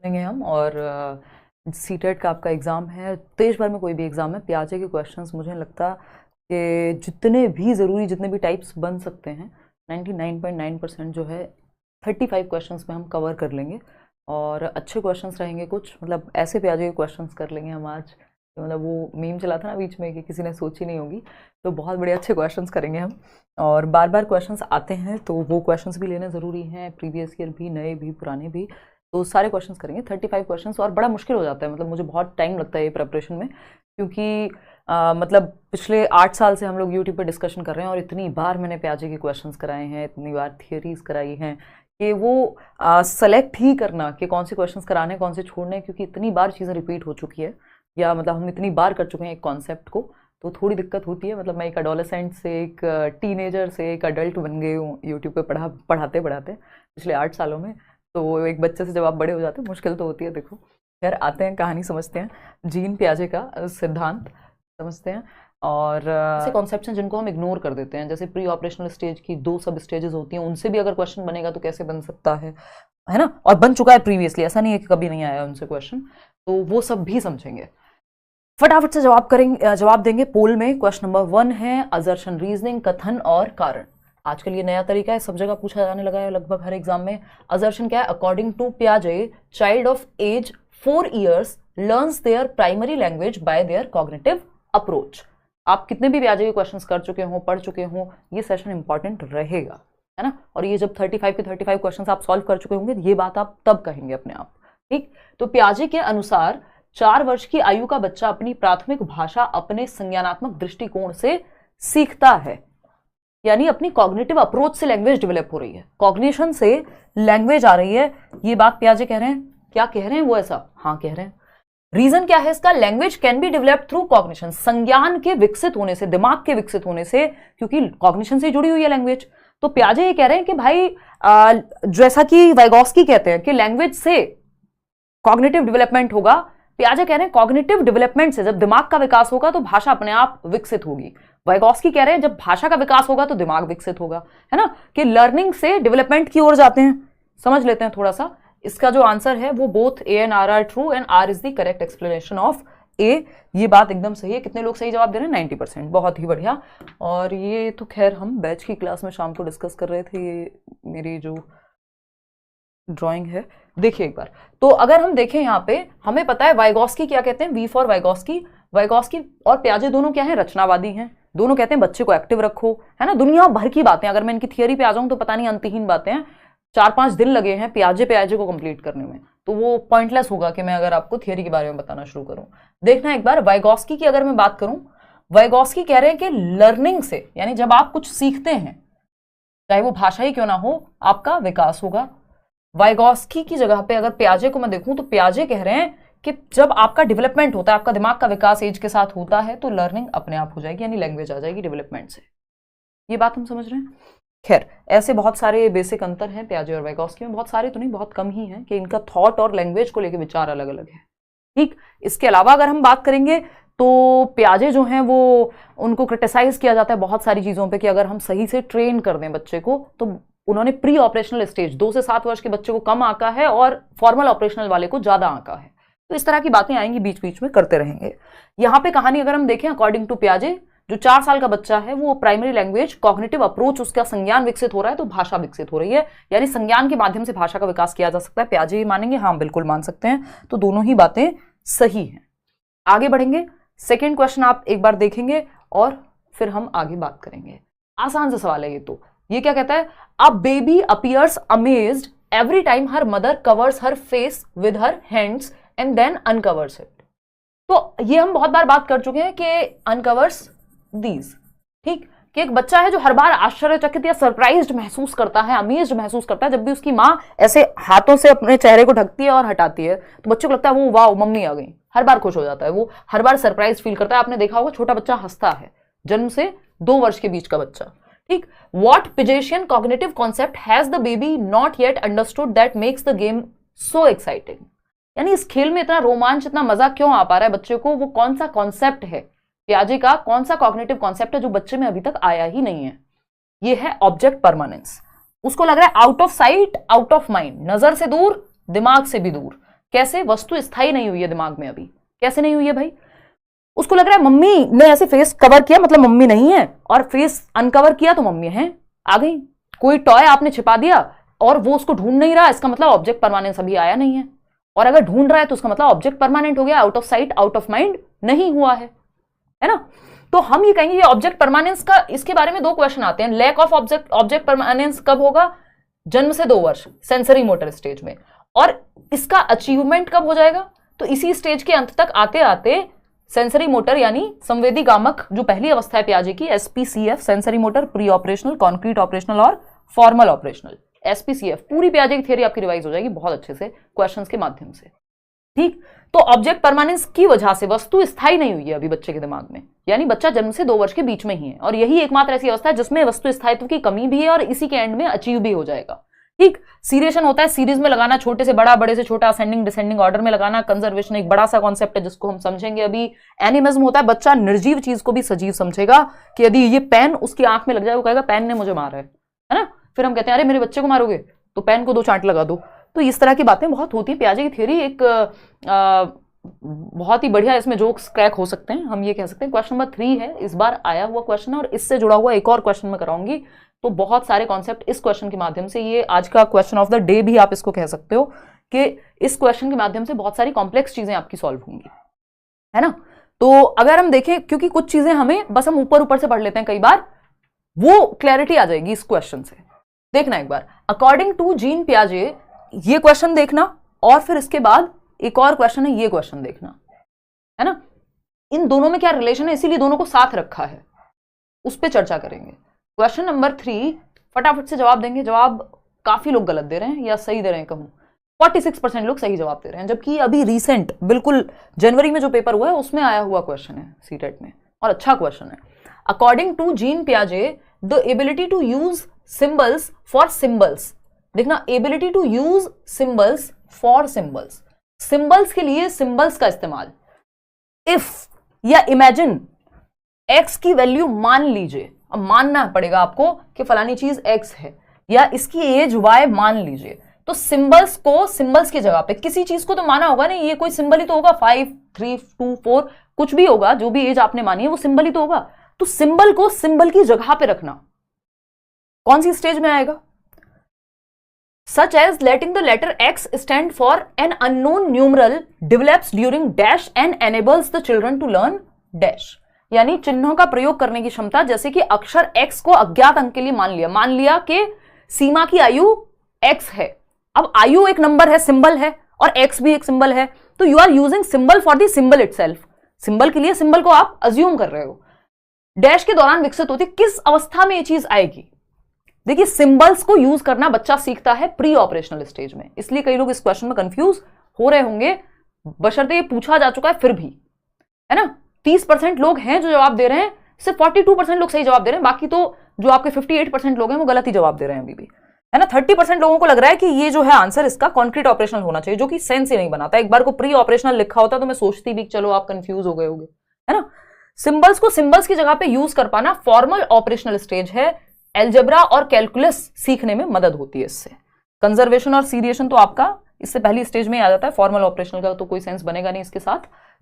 करेंगे हम। और सीटेट का आपका एग्ज़ाम है, देश भर में कोई भी एग्ज़ाम है, पियाजे के क्वेश्चंस मुझे लगता कि जितने भी ज़रूरी, जितने भी टाइप्स बन सकते हैं 99.9% जो है 35 क्वेश्चंस में हम कवर कर लेंगे। और अच्छे क्वेश्चंस रहेंगे कुछ, मतलब ऐसे पियाजे के क्वेश्चंस कर लेंगे हम आज, मतलब वो मीम चला था ना बीच में कि किसी ने सोची नहीं होगी, तो बहुत बड़े अच्छे क्वेश्चंस करेंगे हम। और बार बार क्वेश्चंस आते हैं तो वो क्वेश्चंस भी लेने ज़रूरी हैं, प्रीवियस ईयर भी, नए भी, पुराने भी, तो सारे क्वेश्चंस करेंगे 35 क्वेश्चंस। और बड़ा मुश्किल हो जाता है, मतलब मुझे बहुत टाइम लगता है ये प्रिपरेशन में, क्योंकि मतलब पिछले 8 साल से हम लोग यूट्यूब पे डिस्कशन कर रहे हैं और इतनी बार मैंने पियाजे के क्वेश्चंस कराए हैं, इतनी बार थियरीज कराई हैं कि वो सेलेक्ट ही करना कि कौन से क्वेश्चंस कराने, कौन से छोड़ने, क्योंकि इतनी बार चीज़ें रिपीट हो चुकी है, या मतलब हम इतनी बार कर चुके हैं एक कॉन्सेप्ट को, तो थोड़ी दिक्कत होती है। मतलब मैं एक एडोलेसेंट से एक टीनेजर से एक अडल्ट बन गई हूँ यूट्यूब पे पढ़ाते पढ़ाते पिछले 8 सालों में। तो एक बच्चे से जब आप बड़े हो जाते हैं मुश्किल तो होती है। देखो खैर आते हैं, कहानी समझते हैं, जीन पियाजे का सिद्धांत समझते हैं। और ऐसे कॉन्सेप्ट्स हैं जिनको हम इग्नोर कर देते हैं, जैसे प्री ऑपरेशनल स्टेज की 2 सब स्टेजेस होती हैं, उनसे भी अगर क्वेश्चन बनेगा तो कैसे बन सकता है ना, और बन चुका है प्रीवियसली, ऐसा नहीं है कि कभी नहीं आया उनसे क्वेश्चन, तो वो सब भी समझेंगे। फटाफट से जवाब देंगे। पोल में क्वेश्चन नंबर 1 है असर्शन रीजनिंग, कथन और कारण। आजकल ये नया तरीका है, सब जगह पूछा जाने लगा है लगभग हर एग्जाम में। असर्शन क्या है? अकॉर्डिंग टू पियाजे, child of age 4 years learns their primary language by their cognitive approach. आप कितने भी पियाजे के क्वेश्चंस कर चुके हो, पढ़ चुके हो, ये सेशन इंपॉर्टेंट रहेगा, है ना। और ये जब 35 के 35 क्वेश्चंस आप सॉल्व कर चुके होंगे, ये बात आप तब कहेंगे अपने आप, ठीक। तो पियाजे के अनुसार 4 वर्ष की आयु का बच्चा अपनी प्राथमिक भाषा अपने संज्ञानात्मक दृष्टिकोण से सीखता है, यानी अपनी कॉग्निटिव अप्रोच से लैंग्वेज डेवलप हो रही है, कॉग्निशन से लैंग्वेज आ रही है। ये बात पियाजे कह रहे हैं। क्या कह रहे हैं वो? ऐसा हाँ कह रहे हैं। रीजन क्या है इसका? Language can be developed through cognition, संज्ञान के विकसित होने से, दिमाग के विकसित होने से, क्योंकि कॉग्निशन से जुड़ी हुई है लैंग्वेज। तो पियाजे ये कह रहे हैं कि भाई जैसा कि वाइगोस्की कहते हैं कि लैंग्वेज से कॉग्निटिव डेवलपमेंट होगा, पियाजे कह रहे हैं कॉग्निटिव डेवलपमेंट से जब दिमाग का विकास होगा तो भाषा अपने आप विकसित होगी। वाइगोस्की कह रहे हैं जब भाषा का विकास होगा तो दिमाग विकसित होगा, है ना, कि लर्निंग से डेवलपमेंट की ओर जाते हैं। समझ लेते हैं थोड़ा सा। इसका जो आंसर है वो both A and R are true and R is the correct explanation of A. ये बात एकदम सही है। कितने लोग सही जवाब दे रहे हैं? 90%। बहुत ही बढ़िया। और ये तो खैर हम बैच की क्लास में शाम को डिस्कस कर रहे थे, ये मेरी जो ड्राइंग है, देखिए एक बार। तो अगर हम देखें यहाँ पे, हमें पता है वाइगोस्की क्या कहते हैं, वी फॉर वाइगोस्की। वाइगोस्की और पियाजे दोनों क्या है? रचनावादी हैं। दोनों कहते हैं बच्चे को एक्टिव रखो, है ना। दुनिया भर की बातें, अगर मैं इनकी थियरी पे आ जाऊं तो पता नहीं अंतहीन बातें हैं। 4-5 दिन लगे हैं पियाजे को कंप्लीट करने में, तो वो पॉइंटलेस होगा कि मैं अगर आपको थियरी के बारे में बताना शुरू करूं। देखना एक बार, वाइगोस्की की अगर मैं बात करूं, वाइगोस्की कह रहे हैं कि लर्निंग से, यानी जब आप कुछ सीखते हैं, चाहे वो भाषा ही क्यों ना हो, आपका विकास होगा। वाइगोस्की की जगह पे अगर पियाजे को मैं देखूं तो पियाजे कह रहे हैं कि जब आपका डेवलपमेंट होता है, आपका दिमाग का विकास एज के साथ होता है, तो लर्निंग अपने आप हो जाएगी, यानी लैंग्वेज आ जाएगी डेवलपमेंट से। ये बात हम समझ रहे हैं। खैर ऐसे बहुत सारे बेसिक अंतर हैं पियाजे और वाइगोस्की में, बहुत सारे तो नहीं, बहुत कम ही हैं, कि इनका थॉट और लैंग्वेज को लेकर विचार अलग अलग है, ठीक। इसके अलावा अगर हम बात करेंगे तो पियाजे जो हैं वो, उनको क्रिटिसाइज किया जाता है बहुत सारी चीजों पे कि अगर हम सही से ट्रेन कर दें बच्चे को, तो उन्होंने प्री ऑपरेशनल स्टेज 2 से 7 वर्ष के बच्चे को कम आंका है और फॉर्मल ऑपरेशनल वाले को ज्यादा आंका है। तो इस तरह की बातें आएंगी, बीच बीच में करते रहेंगे। यहाँ पे कहानी अगर हम देखें, अकॉर्डिंग टू पियाजे, जो 4 साल का बच्चा है वो प्राइमरी लैंग्वेज, कॉग्निटिव अप्रोच, उसका संज्ञान विकसित हो रहा है, तो भाषा विकसित हो रही है, यानी संज्ञान के माध्यम से भाषा का विकास किया जा सकता है। पियाजे ये मानेंगे? हाँ बिल्कुल मान सकते हैं। तो दोनों ही बातें सही हैं। आगे बढ़ेंगे। सेकेंड क्वेश्चन आप एक बार देखेंगे और फिर हम आगे बात करेंगे। आसान सा सवाल है ये तो। ये क्या कहता है? A baby appears amazed every time her mother covers her face with her hands and then uncovers it. तो ये हम बहुत बार बात कर चुके हैं कि अनकवर्स दीज, ठीक, कि एक बच्चा है जो हर बार आश्चर्यचकित या सरप्राइज्ड महसूस करता है, अमेज्ड महसूस करता है जब भी उसकी माँ ऐसे हाथों से अपने चेहरे को ढकती है और हटाती है, तो बच्चे को लगता है वो वाओ मम्मी आ गई, हर बार खुश हो जाता है, वो हर बार सरप्राइज फील करता है। आपने देखा होगा छोटा बच्चा हंसता है, जन्म से 2 वर्ष के बीच का बच्चा, ठीक। What Piagetian cognitive concept has the baby not yet understood that makes the game so exciting, यानी इस खेल में इतना रोमांच, इतना मजा क्यों आ पा रहा है बच्चे को, वो कौन सा कॉन्सेप्ट है पियाजे का, कौन सा कॉग्निटिव कॉन्सेप्ट है जो बच्चे में अभी तक आया ही नहीं है। ये है ऑब्जेक्ट परमानेंस। उसको लग रहा है out of sight out of mind, नजर से दूर दिमाग से भी दूर, कैसे? वस्तु स्थायी नहीं हुई है दिमाग में अभी। कैसे नहीं हुई है भाई? उसको लग रहा है मम्मी ने ऐसे फेस कवर किया मतलब मम्मी नहीं है, और फेस अनकवर किया तो मम्मी है, आ गई। कोई टॉय आपने छिपा दिया और वो उसको ढूंढ नहीं रहा, इसका मतलब ऑब्जेक्ट परमानेंस अभी आया नहीं है, और अगर ढूंढ रहा है तो उसका मतलब ऑब्जेक्ट परमानेंट हो गया, out of sight out of mind नहीं हुआ है ना। तो हम ये कहेंगे ये ऑब्जेक्ट परमानेंस का, इसके बारे में 2 क्वेश्चन आते हैं। लैक ऑफ ऑब्जेक्ट परमानेंस कब होगा? जन्म से 2 वर्ष सेंसरी मोटर स्टेज में, और इसका अचीवमेंट कब हो जाएगा? तो इसी स्टेज के अंत तक आते आते सेंसरी मोटर यानी संवेदी गामक जो पहली अवस्था है पियाजे की, SPCF sensory motor, pre operational, concrete operational और फॉर्मल ऑपरेशनल, SPCF पूरी पियाजे की थ्योरी आपकी रिवाइज हो जाएगी बहुत अच्छे से क्वेश्चंस के माध्यम से। ठीक, तो ऑब्जेक्ट परमानेंस की वजह से वस्तु स्थायी नहीं हुई है अभी बच्चे के दिमाग में, यानी बच्चा जन्म से 2 वर्ष के बीच में ही है, और यही एकमात्र ऐसी अवस्था है जिसमें वस्तु स्थायित्व की कमी भी है और इसी के एंड में अचीव भी हो जाएगा। ठीक, सीरिएशन होता है सीरीज में लगाना, छोटे से बड़ा, बड़े से छोटा, असेंडिंग डिसेंडिंग ऑर्डर में लगाना। कंजर्वेशन एक बड़ा सा कॉन्सेप्ट है जिसको हम समझेंगे अभी। एनिमिज्म होता है बच्चा निर्जीव चीज को भी सजीव समझेगा, कि यदि ये पेन उसकी आंख में लग जाए वो कहेगा पेन ने मुझे मारा है ना। फिर हम कहते हैं अरे मेरे बच्चे को मारोगे तो पेन को 2 चांट लगा दो। तो इस तरह की बातें बहुत होती है। पियाजे की थ्योरी एक बहुत ही बढ़िया, इसमें जोक्स क्रैक हो सकते हैं, हम ये कह सकते हैं। क्वेश्चन नंबर 3 है, इस बार आया हुआ क्वेश्चन है, और इससे जुड़ा हुआ एक और क्वेश्चन मैं कराऊंगी। तो बहुत सारे कॉन्सेप्ट इस क्वेश्चन के माध्यम से, ये आज का क्वेश्चन ऑफ द डे भी आप इसको कह सकते हो, कि इस क्वेश्चन के माध्यम से बहुत सारी कॉम्प्लेक्स चीजें आपकी सॉल्व होंगी, है ना। तो अगर हम देखें, क्योंकि कुछ चीजें हमें बस हम ऊपर ऊपर से पढ़ लेते हैं कई बार, वो क्लैरिटी आ जाएगी इस क्वेश्चन से। देखना एक बार, अकॉर्डिंग टू जीन पियाजे, ये क्वेश्चन देखना, और फिर इसके बाद एक और क्वेश्चन है, ये क्वेश्चन देखना, है ना। इन दोनों में क्या रिलेशन है, इसीलिए दोनों को साथ रखा है, उस पर चर्चा करेंगे। क्वेश्चन नंबर 3 फटाफट से जवाब देंगे। जवाब काफी लोग गलत दे रहे हैं या सही दे रहे हैं कहूं, 46% लोग सही जवाब दे रहे हैं, जबकि अभी रिसेंट बिल्कुल जनवरी में जो पेपर हुआ है उसमें आया हुआ क्वेश्चन है सीटेट में, और अच्छा क्वेश्चन है। अकॉर्डिंग टू जीन पियाजे, the ability to use symbols for symbols, देखना, ability to use symbols for symbols, symbols के लिए सिंबल्स का इस्तेमाल। इफ या इमेजिन, एक्स की वैल्यू मान लीजिए, अब मानना पड़ेगा आपको कि फलानी चीज एक्स है, या इसकी एज वाई मान लीजिए, तो सिंबल्स को सिंबल्स की जगह पे, किसी चीज को तो माना होगा नहीं, ये कोई सिंबल ही तो होगा, 5 3 2 4 कुछ भी होगा, जो भी एज आपने मानी है वो सिंबल ही तो होगा। तो सिंबल को सिंबल की जगह पे रखना कौन सी स्टेज में आएगा? Such as letting the letter X stand for an unknown numeral develops during dash and enables the children to learn dash, यानी चिन्हों का प्रयोग करने की क्षमता, जैसे कि अक्षर X को अज्ञात अंक के लिए मान लिया कि सीमा की आयु X है। अब आयु एक नंबर है, सिंबल है, और X भी एक सिंबल है, तो you are using symbol for the symbol itself, symbol के लिए सिंबल को आप अज्यूम कर रहे हो। डैश के दौरान विकसित होती, किस अवस्था में ये चीज आएगी? देखिए, सिंबल्स को यूज करना बच्चा सीखता है प्री ऑपरेशनल स्टेज में, इसलिए कई लोग इस क्वेश्चन में कंफ्यूज हो रहे होंगे, बशर्ते ये पूछा जा चुका है फिर भी, है ना। 30% लोग हैं जो जवाब दे रहे हैं, सिर्फ 42% लोग सही जवाब दे रहे हैं, बाकी तो जो आपके 58% लोग हैं वो गलत ही जवाब दे रहे हैं अभी भी, है ना। 30% लोगों को लग रहा है कि ये जो है आंसर इसका कॉन्क्रीट ऑपरेशनल होना चाहिए, जो कि सेंस ही नहीं बनाता। एक बार को प्री ऑपरेशनल लिखा होता तो मैं सोचती भी चलो आप कंफ्यूज हो गए होंगे, है ना। सिंबल्स को सिंबल्स की जगह पे यूज कर पाना फॉर्मल ऑपरेशनल स्टेज है, एल्जेब्रा और कैलकुलस सीखने में मदद होती है इससे। कंजर्वेशन और सीरिएशन तो आपका इससे पहली स्टेज में आ जाता है, फॉर्मल ऑपरेशनल का तो कोई सेंस बनेगा नहीं इसके साथ,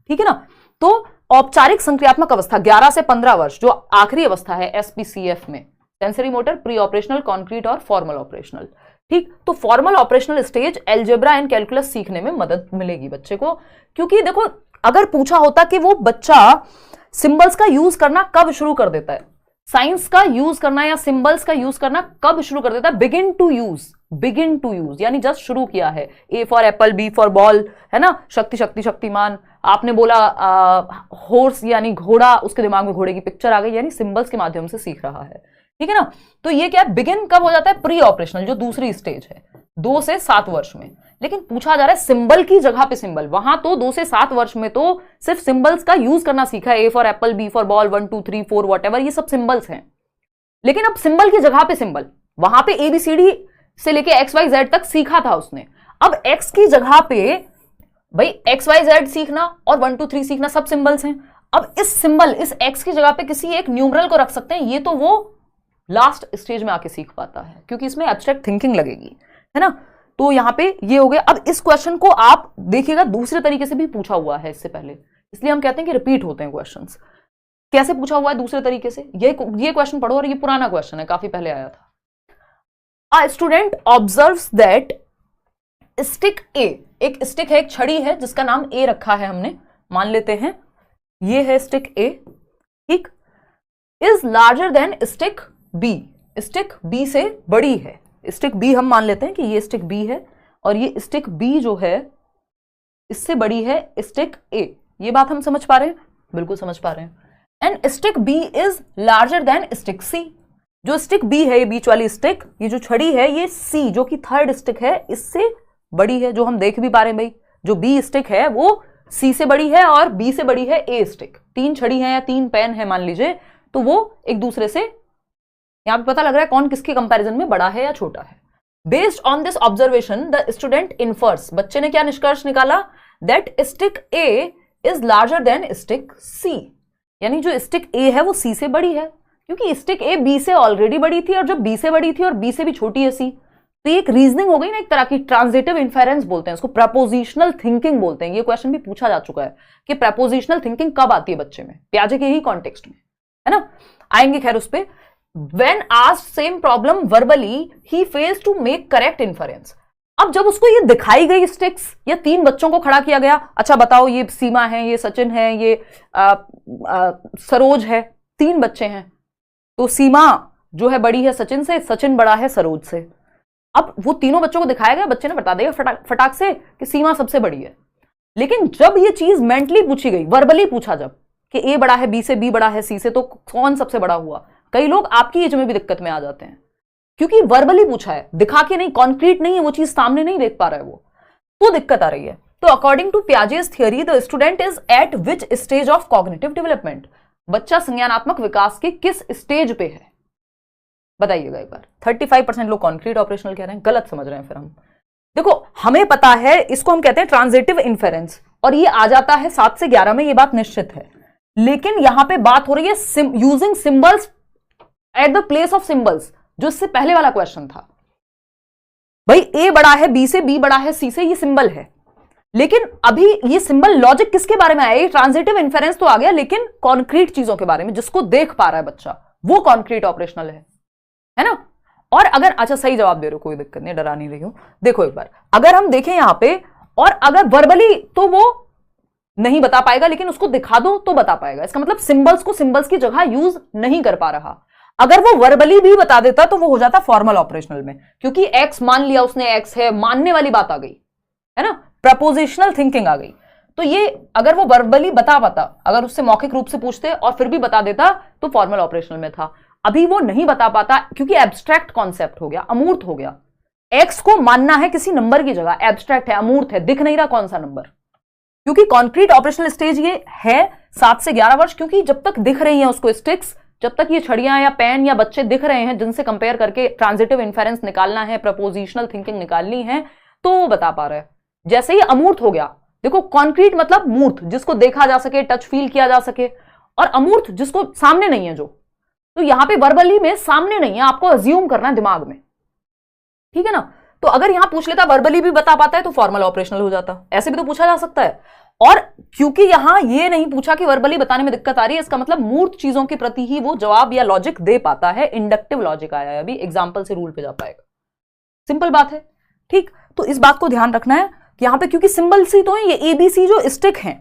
ठीक है ना। तो औपचारिक संक्रियात्मक अवस्था 11 से 15 वर्ष, जो आखिरी अवस्था है SPCF में, sensory motor, pre operational, concrete और फॉर्मल ऑपरेशनल, ठीक। तो formal operational stage algebra and calculus सीखने में मदद मिलेगी बच्चे को, क्योंकि देखो अगर पूछा होता कि वो बच्चा सिंबल्स का यूज करना कब शुरू कर देता है, साइंस का यूज करना या सिंबल्स का यूज करना कब शुरू कर देता है, बिगिन टू यूज यानी जस्ट शुरू किया है। A for Apple, B for ball, है ना, शक्ति शक्ति शक्तिमान, आपने बोला हॉर्स यानी घोड़ा, उसके दिमाग में घोड़े की पिक्चर आ गई, यानी सिंबल्स के माध्यम से सीख रहा है, ठीक है ना। तो ये क्या बिगिन कब हो जाता है? प्री ऑपरेशनल, जो दूसरी स्टेज है, 2 से 7 वर्ष में। लेकिन पूछा जा रहा है सिंबल की जगह पे सिंबल, वहां तो 2 से 7 वर्ष में तो सिर्फ सिंबल्स का यूज करना सीखा है, A for Apple, B for ball, 1 2 3 4 whatever, ये सब सिंबल्स हैं। लेकिन अब सिंबल की जगह पे सिंबल, वहां पे ABCD से लेके XYZ तक सीखा था उसने, अब X की जगह पे भाई XYZ सीखना और 1 2 3 सीखना, सब सिंबल्स हैं। अब इस सिंबल, इस X की जगह पे किसी एक न्यूमरल को रख सकते हैं, ये तो वो लास्ट स्टेज में आके सीख पाता है, क्योंकि इसमें एब्स्ट्रैक्ट थिंकिंग लगेगी, है ना। तो यहाँ पे ये हो गया। अब इस क्वेश्चन को आप देखिएगा दूसरे तरीके से भी पूछा हुआ है इससे पहले, इसलिए हम कहते हैं कि रिपीट होते हैं क्वेश्चंस। कैसे पूछा हुआ है दूसरे तरीके से, ये क्वेश्चन पढ़ो, और ये पुराना क्वेश्चन है, काफी पहले आया था। A student observes that stick A, एक स्टिक है, एक छड़ी है जिसका नाम ए रखा है हमने, मान लेते हैं ये है स्टिक ए, ठीक, is larger than stick B, stick B से बड़ी है। स्टिक बी हम मान लेते हैं कि ये स्टिक बी है और ये स्टिक बी जो है इससे बड़ी है स्टिक ए। ये बात हम समझ पा रहे हैं? बिल्कुल समझ पा रहे हैं। And stick B is larger than stick C, जो स्टिक बी है, ये बीच वाली स्टिक, ये जो छड़ी है, ये सी जो कि थर्ड स्टिक है इससे बड़ी है, जो हम देख भी पा रहे हैं भाई, जो बी स्टिक है वो सी से बड़ी है और बी से बड़ी है ए स्टिक। तीन छड़ी है या तीन पेन है मान लीजिए, तो वो एक दूसरे से यहां पे पता लग रहा है कौन किसके कंपैरिजन में बड़ा है या छोटा है। Based on this observation the student infers, बच्चे ने क्या निष्कर्ष निकाला, that stick A is larger than stick C, यानी जो स्टिक ए है वो सी से बड़ी है, क्योंकि स्टिक ए बी से ऑलरेडी बड़ी थी और जब बी से बड़ी थी और बी से भी छोटी है सी, तो ये एक रीजनिंग हो गई ना, एक तरह की ट्रांजिटिव इन्फेरेंस बोलते हैं इसको, प्रपोजिशनल थिंकिंग बोलते हैं। ये क्वेश्चन भी पूछा जा चुका है कि प्रपोजिशनल थिंकिंग कब आती है बच्चे में, पियाजे के ही कॉन्टेक्स्ट में, है ना, आएंगे खैर उस पे। When asked same problem verbally, he fails to make correct inference. अब जब उसको ये दिखाई गई स्टिक्स, या तीन बच्चों को खड़ा किया गया, अच्छा बताओ ये सीमा है, ये सचिन है, ये सरोज है, तीन बच्चे हैं, तो सीमा जो है बड़ी है सचिन से, सचिन बड़ा है सरोज से। अब वो तीनों बच्चों को दिखाया गया, बच्चे ने बता दिया फटाक से कि सीमा सबसे बड़ी है। लेकिन जब ये चीज मेंटली पूछी गई, वर्बली पूछा जब कि ए बड़ा है बी से, बी बड़ा है सी से, तो कौन सबसे बड़ा हुआ, कई लोग आपकी एज में भी दिक्कत में आ जाते हैं, क्योंकि वर्बली पूछा है, दिखा के नहीं, कॉन्क्रीट नहीं है, वो चीज सामने नहीं देख पा रहा है वो, तो दिक्कत आ रही है। तो according to Piaget's theory the student is at which stage of cognitive development, बच्चा संज्ञानात्मक विकास के किस स्टेज पे है, बताइएगा एक बार। 35% लोग कॉन्क्रीट ऑपरेशनल कह रहे हैं, गलत समझ रहे हैं फिर हम। देखो हमें पता है, इसको हम कहते हैं ट्रांजिटिव इन्फेरेंस, और ये आ जाता है 7 से 11 में, ये बात निश्चित है। लेकिन यहां पे बात हो रही है using symbols at the place of symbols, जो इससे पहले वाला क्वेश्चन था। भाई ए बड़ा है बी से, बी बड़ा है सी से, ये सिंबल है, लेकिन अभी ये सिंबल लॉजिक किसके बारे में आया, ये ट्रांजिटिव इन्फेरेंस तो आ गया, लेकिन कॉन्क्रीट चीजों के बारे में, जिसको देख पा रहा है बच्चा, वो कॉन्क्रीट ऑपरेशनल है ना। और अगर, अच्छा सही जवाब दे रहे हो, कोई दिक्कत नहीं, डरा नहीं रही हूं। देखो एक बार अगर हम देखें यहां पे, और अगर वर्बली तो वो नहीं बता पाएगा, लेकिन उसको दिखा दो तो बता पाएगा। इसका मतलब सिंबल्स को सिंबल्स की जगह यूज नहीं कर पा रहा। अगर वो वर्बली भी बता देता तो वो हो जाता फॉर्मल ऑपरेशनल में, क्योंकि एक्स मान लिया उसने, एक्स है, मानने वाली बात आ गई, है ना, प्रपोजिशनल थिंकिंग आ गई। तो ये अगर वो वर्बली बता पाता, अगर उससे मौखिक रूप से पूछते और फिर भी बता देता, तो फॉर्मल ऑपरेशनल में था। अभी वो नहीं बता पाता क्योंकि एब्स्ट्रैक्ट कॉन्सेप्ट हो गया, अमूर्त हो गया। एक्स को मानना है किसी नंबर की जगह, एब्स्ट्रैक्ट है, अमूर्त है, दिख नहीं रहा कौन सा नंबर, क्योंकि कॉन्क्रीट ऑपरेशनल स्टेज ये है 7 से 11 वर्ष, क्योंकि जब तक दिख रही हैं उसको स्टिक्स, जब तक ये छड़ियां या पेन या बच्चे दिख रहे हैं जिनसे कंपेयर करके ट्रांजिटिव इन्फेरेंस निकालना है, प्रपोजिशनल थिंकिंग निकालनी है, तो वो बता पा रहे हैं। जैसे ही अमूर्त हो गया, देखो कॉन्क्रीट मतलब मूर्त, जिसको देखा जा सके, टच फील किया जा सके, और अमूर्त जिसको सामने नहीं है, जो, तो यहां पे वर्बली में सामने नहीं है, आपको अज्यूम करना है दिमाग में, ठीक है ना। तो अगर यहां पूछ लेता वर्बली भी बता पाता है तो फॉर्मल ऑपरेशनल हो जाता, ऐसे भी तो पूछा जा सकता है। और क्योंकि यहां ये नहीं पूछा कि वर्बली बताने में दिक्कत आ रही है, इसका मतलब मूर्त चीजों के प्रति ही वो जवाब या लॉजिक दे पाता है, इंडक्टिव लॉजिक आया है, अभी एग्जाम्पल से रूल पे जा पाएगा, सिंपल बात है, ठीक। तो इस बात को ध्यान रखना है कि यहां पे क्योंकि सिंबल सी तो है, ये एबीसी जो स्टिक है,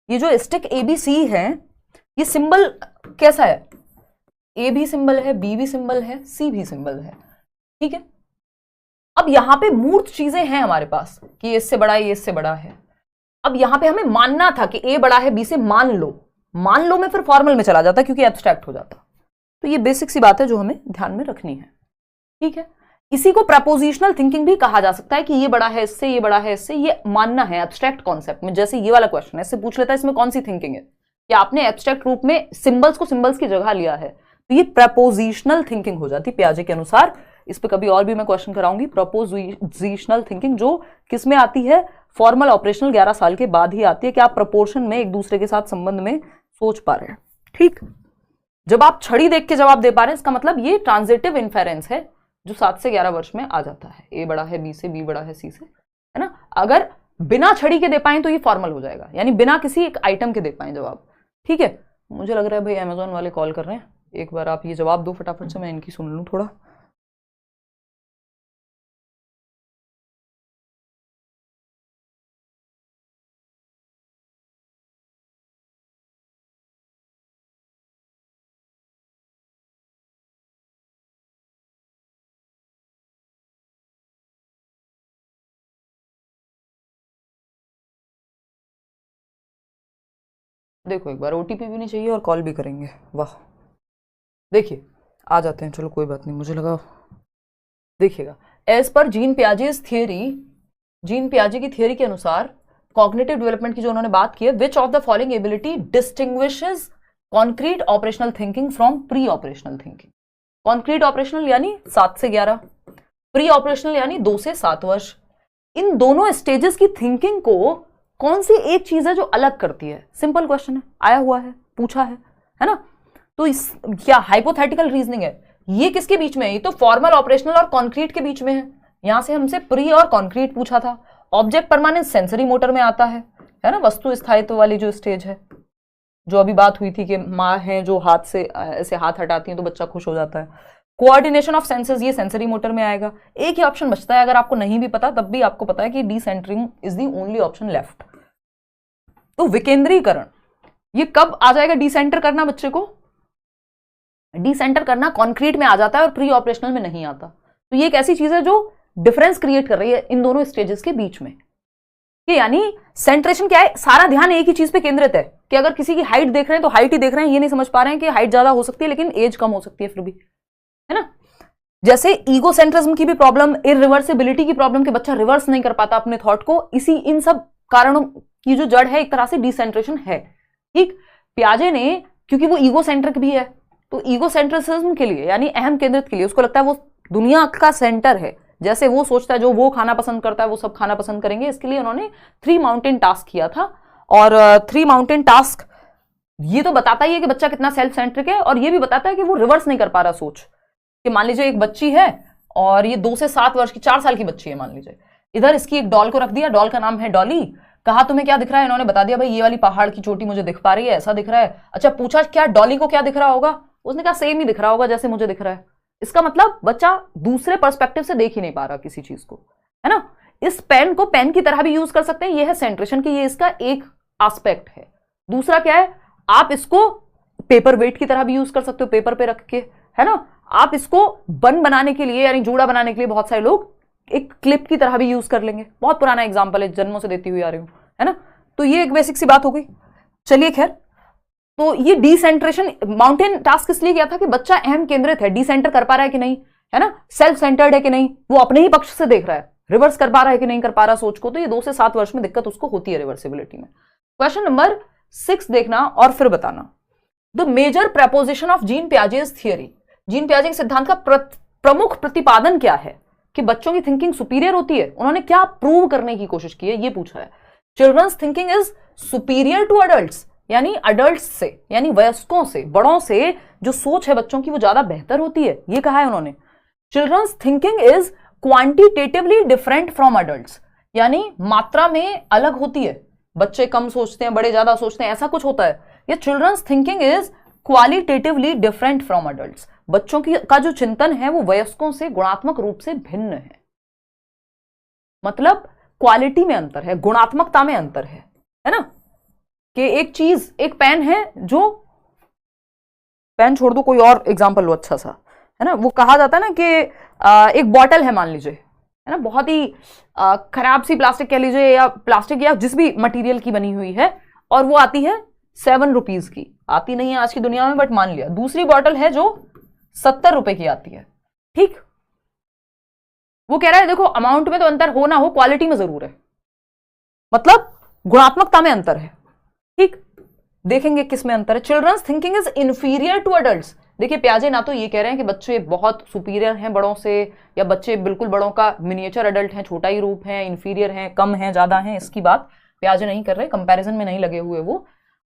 ये जो स्टिक एबीसी है, ये सिंबल कैसा है, ए भी सिंबल है, बी भी सिंबल है, सी भी सिंबल है, ठीक है। अब यहां पे मूर्त चीजें हैं हमारे पास कि ये इससे बड़ा है, ये इससे बड़ा है। अब यहां पे हमें मानना था कि ए बड़ा है बी से, मान लो में फिर फॉर्मल में चला जाता क्योंकि एब्स्ट्रैक्ट हो जाता। तो ये बेसिक सी बात है जो हमें ध्यान में रखनी है, ठीक है। इसी को प्रपोजिशनल थिंकिंग भी कहा जा सकता है कि ये बड़ा है इससे, ये बड़ा है इससे, ये मानना है एब्स्ट्रैक्ट कॉन्सेप्ट में। जैसे ये वाला क्वेश्चन है, इससे पूछ लेता है इसमें कौन सी थिंकिंग है, कि आपने एब्स्ट्रैक्ट रूप में सिंबल्स को सिंबल्स की जगह लिया है, तो ये प्रपोजिशनल थिंकिंग हो जाती पियाजे के अनुसार। इस पे कभी और भी मैं क्वेश्चन कराऊंगी। प्रपोजिशनल थिंकिंग जो किस में आती है, फॉर्मल ऑपरेशनल 11 साल के बाद ही आती है, कि आप प्रपोर्शन में एक दूसरे के साथ संबंध में सोच पा रहे हैं, ठीक। जब आप छड़ी देख के जवाब दे पा रहे हैं, इसका मतलब ये ट्रांजिटिव इन्फेरेंस है, जो 7 से 11 वर्ष में आ जाता है। ए बड़ा है बी से, बी बड़ा है सी से, है ना। अगर बिना छड़ी के दे पाए तो ये फॉर्मल हो जाएगा, यानी बिना किसी एक आइटम के दे पाए जवाब। ठीक है, मुझे लग रहा है भाई अमेजोन वाले कॉल कर रहे हैं, एक बार आप ये जवाब दो फटाफट से, मैं इनकी सुन लूँ थोड़ा। देखो एक बार ओटीपी भी नहीं चाहिए और कॉल भी करेंगे, वाह। देखिए आ जाते हैं, चलो कोई बात नहीं, मुझे लगा। देखिएगा, एज पर जीन पियाजेस थियरी, जीन पियाजे की थियरी के अनुसार कॉग्निटिव डेवलपमेंट की जो उन्होंने बात की है, which of the following ability distinguishes concrete operational thinking from pre operational thinking. Concrete operational यानी 7 से 11, प्री ऑपरेशनल यानी 2 से 7 वर्ष। इन दोनों स्टेजेस की थिंकिंग को कौन सी एक चीज है जो अलग करती है? सिंपल क्वेश्चन है, आया हुआ है, पूछा है ना। तो इस क्या हाइपोथेटिकल रीजनिंग है, ये किसके बीच में है? ये तो फॉर्मल, ऑपरेशनल और कॉन्क्रीट के बीच में है। यहां से हमसे प्री और कॉन्क्रीट पूछा था। ऑब्जेक्ट परमानेंट सेंसरी मोटर में आता है ना, वस्तु स्थायित्व वाली जो स्टेज है, जो अभी बात हुई थी कि माँ है जो हाथ से ऐसे हाथ हटाती है तो बच्चा खुश हो जाता है। कोऑर्डिनेशन ऑफ सेंसेस, ये सेंसरी मोटर में आएगा। एक ही ऑप्शन बचता है, अगर आपको नहीं भी पता तब भी आपको पता है कि decentering is the only option left. तो विकेंद्रीकरण, ये कब आ जाएगा? डिसेंटर करना बच्चे को, डिसेंटर करना कॉन्क्रीट में आ जाता है और प्री ऑपरेशनल में नहीं आता। तो ये एक ऐसी चीज है जो डिफरेंस क्रिएट कर रही है इन दोनों स्टेजेस के बीच में। कि यानी सेंट्रेशन क्या है? सारा ध्यान एक ही चीज पे केंद्रित है कि अगर किसी की हाइट देख रहे हैं तो हाइट ही देख रहे हैं, ये नहीं समझ पा रहे हैं कि हाइट ज्यादा हो सकती है लेकिन एज कम हो सकती है फिर भी, है ना। जैसे ईगोसेंट्रिज्म की भी प्रॉब्लम, इरिवर्सिबिलिटी की प्रॉब्लम, कि बच्चा रिवर्स नहीं कर पाता अपने थॉट को, इसी इन सब कारणों की जो जड़ है एक तरह से डिसेंट्रेशन है। ठीक, पियाजे ने, क्योंकि वो ईगोसेंट्रिक भी है, तो ईगोसेंट्रिसिज्म के लिए यानी अहम केंद्रित के लिए उसको लगता है वो दुनिया का सेंटर है, जैसे वो सोचता है जो वो खाना पसंद करता है वो सब खाना पसंद करेंगे। इसके लिए उन्होंने 3 माउंटेन टास्क किया था। और 3 माउंटेन टास्क ये तो बताता ही है कि बच्चा कितना सेल्फ सेंट्रिक है, और ये भी बताता है कि वो रिवर्स नहीं कर पा रहा सोच। कि मान लीजिए एक बच्ची है और ये 2 से 7 वर्ष की, 4 साल की बच्ची है मान लीजिए, इधर इसकी एक डॉल को रख दिया, डॉल का नाम है डॉली। कहा तुम्हें क्या दिख रहा है? इन्होंने बता दिया भाई ये वाली पहाड़ की चोटी मुझे दिख पा रही है, ऐसा दिख रहा है। अच्छा, पूछा क्या डॉली को क्या दिख रहा होगा? उसने कहा सेम ही दिख रहा होगा जैसे मुझे दिख रहा है। इसका मतलब बच्चा दूसरे पर्सपेक्टिव से देख ही नहीं पा रहा किसी चीज को, है ना। इस पेन को पेन की तरह भी यूज कर सकते हैं, यह है सेंट्रेशन की, ये इसका एक एस्पेक्ट है। दूसरा क्या है? आप इसको पेपर वेट की तरह भी यूज कर सकते हो, पेपर पे रख के, है ना। आप इसको बन बनाने के लिए यानी जूड़ा बनाने के लिए बहुत सारे लोग एक क्लिप की तरह भी यूज कर लेंगे। बहुत पुराना एग्जाम्पल है, जन्मों से देती हुई आ रही हूं, है ना। तो ये एक बेसिक सी बात हो गई। चलिए खैर, तो ये डिसेंट्रेशन माउंटेन टास्क इसलिए किया था कि बच्चा अहम केंद्रित है, डिसेंटर कर पा रहा है कि नहीं, है ना, सेल्फ सेंटर्ड है कि नहीं, वो अपने ही पक्ष से देख रहा है, रिवर्स कर पा रहा है कि नहीं कर पा रहा सोच को। तो ये 2 से 7 वर्ष में दिक्कत उसको होती है रिवर्सिबिलिटी में। क्वेश्चन नंबर 6 देखना और फिर बताना। The major proposition of Jean Piaget's theory, Jean पियाजे के सिद्धांत का प्रमुख प्रतिपादन क्या है कि बच्चों की थिंकिंग सुपीरियर होती है? उन्होंने क्या प्रूव करने की कोशिश की है ये पूछा है। Children's thinking is superior to adults, यानी अडल्ट्स से यानी वयस्कों से, बड़ों से जो सोच है बच्चों की वो ज्यादा बेहतर होती है, ये कहा है उन्होंने। Children's thinking is quantitatively different from adults, यानी मात्रा में अलग होती है, बच्चे कम सोचते हैं, बड़े ज्यादा सोचते हैं, ऐसा कुछ होता है। ये children's thinking is qualitatively different from adults, बच्चों की का जो चिंतन है वो वयस्कों से गुणात्मक रूप से भिन्न है। मतलब क्वालिटी में अंतर है, गुणात्मकता में अंतर है ना। कि एक चीज, एक पेन है, जो पेन छोड़ दो, कोई और एग्जांपल लो अच्छा सा, है ना। वो कहा जाता है ना कि एक बॉटल है मान लीजिए, है ना, बहुत ही खराब सी प्लास्टिक कह लीजिए, या प्लास्टिक या जिस भी मटेरियल की बनी हुई है, और वो आती है 7 रुपीज की, आती नहीं है आज की दुनिया में बट मान लिया। दूसरी बॉटल है जो 70 रुपए की आती है, ठीक। वो कह रहा है देखो अमाउंट में तो अंतर हो ना हो, क्वालिटी में जरूर है, मतलब गुणात्मकता में अंतर है, ठीक। देखेंगे किस में अंतर है। Children's thinking is inferior to adults, देखिए पियाजे ना तो ये कह रहे हैं कि बच्चे बहुत सुपीरियर हैं बड़ों से, या बच्चे बिल्कुल बड़ों का मिनिएचर अडल्ट हैं, छोटा ही रूप है, इंफीरियर हैं, कम है, ज्यादा है, इसकी बात पियाजे नहीं कर रहे, कंपैरिजन में नहीं लगे हुए।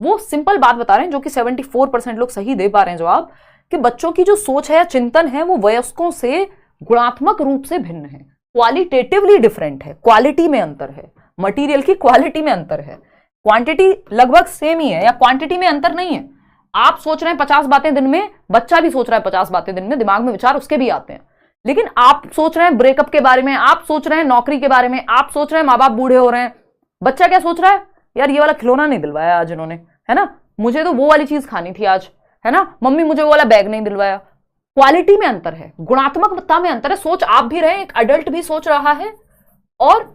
वो सिंपल बात बता रहे हैं जो कि 74% लोग सही दे पा रहे हैं जवाब, कि बच्चों की जो सोच है या चिंतन है वो वयस्कों से गुणात्मक रूप से भिन्न है, क्वालिटेटिवली डिफरेंट है, क्वालिटी में अंतर है, मटेरियल की क्वालिटी में अंतर है, क्वांटिटी लगभग सेम ही है या क्वांटिटी में अंतर नहीं है। आप सोच रहे हैं 50 बातें दिन में, बच्चा भी सोच रहा है 50 बातें दिन में, दिमाग में विचार उसके भी आते हैं, लेकिन आप सोच रहे हैं ब्रेकअप के बारे में, आप सोच रहे हैं नौकरी के बारे में, आप सोच रहे हैं माँ बाप बूढ़े हो रहे हैं। बच्चा क्या सोच रहा है, यार ये वाला खिलौना नहीं दिलवाया आज इन्होंने, है ना, मुझे तो वो वाली चीज खानी थी आज, है ना, मम्मी मुझे वो वाला बैग नहीं दिलवाया। क्वालिटी में अंतर है, गुणात्मकता में अंतर है। सोच आप भी रहे, एक अडल्ट भी सोच रहा है और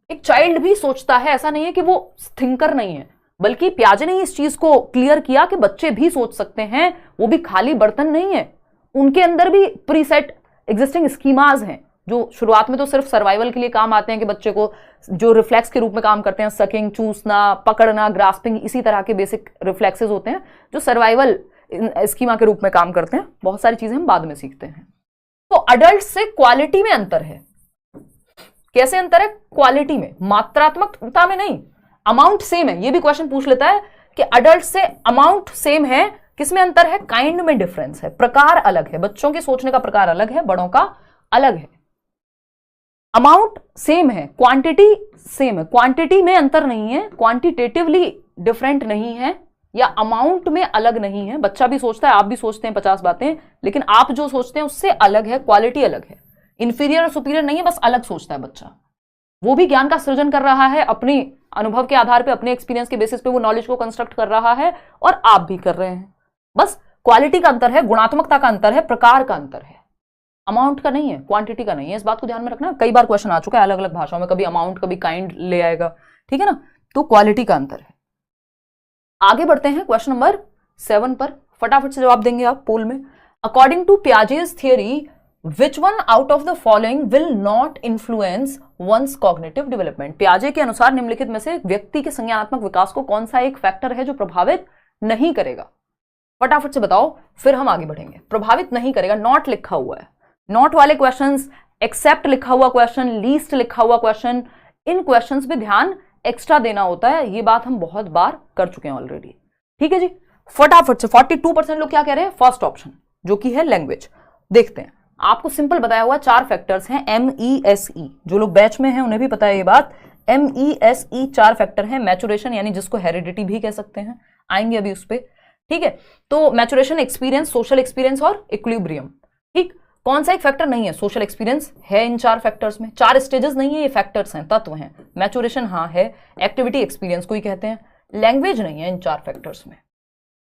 एक चाइल्ड भी सोचता है। ऐसा नहीं है कि वो थिंकर नहीं है, बल्कि पियाजे ने इस चीज को क्लियर किया कि बच्चे भी सोच सकते हैं, वो भी खाली बर्तन नहीं है, उनके अंदर भी प्रीसेट एग्जिस्टिंग स्कीमाज हैं जो शुरुआत में तो सिर्फ सर्वाइवल के लिए काम आते हैं कि बच्चे को जो रिफ्लेक्स के रूप में काम करते हैं, सकिंग, चूसना, पकड़ना, ग्रास्पिंग, इसी तरह के बेसिक रिफ्लेक्सेस होते हैं जो सर्वाइवल स्कीमा के रूप में काम करते हैं। बहुत सारी चीजें हम बाद में सीखते हैं। तो अडल्ट से क्वालिटी में अंतर है। कैसे अंतर है? क्वालिटी में, मात्रात्मकता में नहीं। अमाउंट सेम है, ये भी क्वेश्चन पूछ लेता है कि अडल्ट से अमाउंट सेम है, किसमें अंतर है? काइंड में डिफरेंस है, प्रकार अलग है, बच्चों के सोचने का प्रकार अलग है, बड़ों का अलग है। अमाउंट सेम है, क्वांटिटी सेम है, क्वांटिटी में अंतर नहीं है, क्वांटिटेटिवली डिफरेंट नहीं है या अमाउंट में अलग नहीं है। बच्चा भी सोचता है, आप भी सोचते हैं 50 बातें, लेकिन आप जो सोचते हैं उससे अलग है, क्वालिटी अलग है। इंफीरियर और सुपीरियर नहीं है, बस अलग सोचता है बच्चा। वो भी ज्ञान का सृजन कर रहा है, अपनी अनुभव के आधार पे, अपने एक्सपीरियंस के बेसिस पे वो नॉलेज को कंस्ट्रक्ट कर रहा है, और आप भी कर रहे हैं। बस क्वालिटी का अंतर है, गुणात्मकता का अंतर है, प्रकार का अंतर है, अमाउंट का नहीं है, क्वांटिटी का नहीं है। इस बात को ध्यान में रखना, कई बार क्वेश्चन आ चुका है अलग अलग भाषाओं में, कभी अमाउंट कभी काइंड ले आएगा, ठीक है ना। तो क्वालिटी का अंतर है। आगे बढ़ते हैं क्वेश्चन नंबर 7 पर, फटाफट से जवाब देंगे आप पोल में। According to Piaget's theory, which one out of the following will not influence one's cognitive development. पियाजे के अनुसार निम्नलिखित में से व्यक्ति के संज्ञानात्मक विकास को कौन सा एक फैक्टर है जो प्रभावित नहीं करेगा? फटाफट से बताओ, फिर हम आगे बढ़ेंगे। प्रभावित नहीं करेगा, नॉट लिखा हुआ है। नॉट वाले क्वेश्चंस, एक्सेप्ट लिखा हुआ क्वेश्चन, लीस्ट लिखा हुआ क्वेश्चन, इन क्वेश्चंस पे ध्यान एक्स्ट्रा देना होता है। ये बात हम बहुत बार कर चुके हैं ऑलरेडी, ठीक है जी। फटाफट से 42% लोग क्या कह रहे हैं? फर्स्ट ऑप्शन, जो कि है लैंग्वेज। देखते हैं, आपको सिंपल बताया हुआ 4 फैक्टर्स हैं, MESE। जो लोग बैच में हैं उन्हें भी पता है ये बात। MESE 4 फैक्टर हैं। मैचुरेशन, यानी जिसको हेरिडिटी भी कह सकते हैं, आएंगे अभी उस पर, ठीक है। तो मैचुरेशन, एक्सपीरियंस, सोशल एक्सपीरियंस और इक्विलिब्रियम, ठीक। कौन सा एक फैक्टर नहीं है? सोशल एक्सपीरियंस है इन 4 फैक्टर्स में। 4 स्टेजेस नहीं है, ये फैक्टर्स हैं, तत्व हैं। मैचुरेशन हाँ है, एक्टिविटी एक्सपीरियंस को ही कहते हैं। लैंग्वेज नहीं है इन 4 फैक्टर्स में।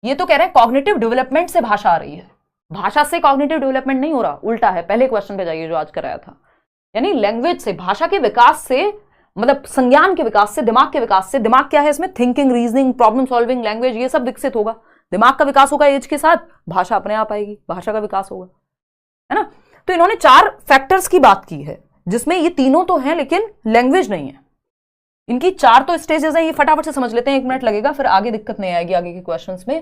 ये तो कह रहे हैं कॉग्निटिव डेवलपमेंट से भाषा आ रही है, भाषा से कॉग्निटिव डेवलपमेंट नहीं हो रहा, उल्टा है। पहले क्वेश्चन पे जाइए जो आज कराया था, यानी लैंग्वेज से, भाषा के विकास से, मतलब संज्ञान के विकास से, दिमाग के विकास से। दिमाग क्या है इसमें? Thinking, reasoning, problem solving, language, ये सब विकसित होगा। दिमाग का विकास होगा एज के साथ, भाषा अपने आप आएगी, भाषा का विकास होगा, है ना। तो इन्होंने 4 फैक्टर्स की बात की है, जिसमें ये तीनों तो हैं लेकिन लैंग्वेज नहीं है। इनकी 4 तो स्टेजेस हैं, ये फटाफट से समझ लेते हैं, 1 मिनट लगेगा, फिर आगे दिक्कत नहीं आएगी आगे के क्वेश्चंस में।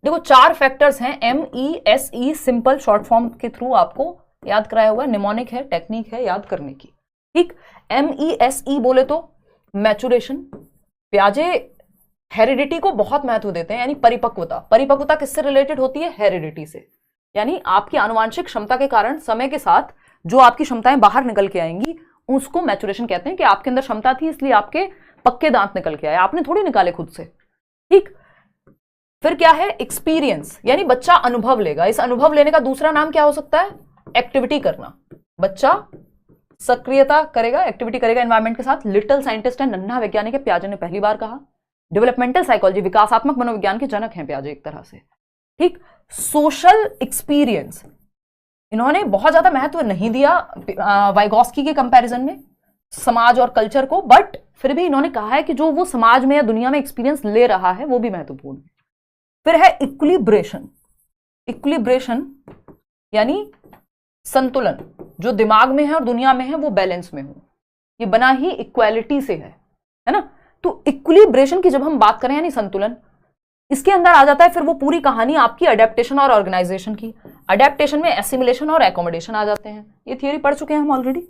देखो 4 फैक्टर्स हैं, MESE, सिंपल शॉर्ट फॉर्म के थ्रू आपको याद कराया हुआ है, निमोनिक है, टेक्निक है याद करने की, ठीक। MESE बोले तो मैचुरेशन। पियाजे हेरिडिटी को बहुत महत्व देते हैं, यानी परिपक्वता। परिपक्वता किससे रिलेटेड होती है? हेरिडिटी से। यानी आपकी आनुवांशिक क्षमता के कारण समय के साथ जो आपकी क्षमताएं बाहर निकल के आएंगी, उसको मैचुरेशन कहते हैं। कि आपके अंदर क्षमता थी इसलिए आपके पक्के दांत निकल के आए, आपने थोड़ी निकाले खुद से, ठीक। फिर क्या है? एक्सपीरियंस, यानी बच्चा अनुभव लेगा। इस अनुभव लेने का दूसरा नाम क्या हो सकता है? एक्टिविटी करना। बच्चा सक्रियता करेगा, एक्टिविटी करेगा एनवायरमेंट के साथ। लिटिल साइंटिस्ट है, नन्हा वैज्ञानिक है, पियाजे ने पहली बार कहा। डेवलपमेंटल साइकोलॉजी, विकासात्मक मनोविज्ञान के जनक हैं पियाजे एक तरह से, ठीक। सोशल एक्सपीरियंस, इन्होंने बहुत ज्यादा महत्व नहीं दिया वाइगॉस्की के कंपैरिजन में समाज और कल्चर को, बट फिर भी इन्होंने कहा है कि जो वो समाज में या दुनिया में एक्सपीरियंस ले रहा है वो भी महत्वपूर्ण है। फिर है इक्विलिब्रेशन। इक्विलिब्रेशन यानी संतुलन, जो दिमाग में है और दुनिया में है वो बैलेंस में हो। ये बना ही इक्वालिटी से है ना। तो इक्विलिब्रेशन की जब हम बात करें, यानी संतुलन, इसके अंदर आ जाता है फिर वो पूरी कहानी आपकी अडेप्टेशन और ऑर्गेनाइजेशन की। अडेप्टेशन में एसिमिलेशन और एकोमोडेशन आ जाते हैं, ये थियरी पढ़ चुके हैं हम ऑलरेडी।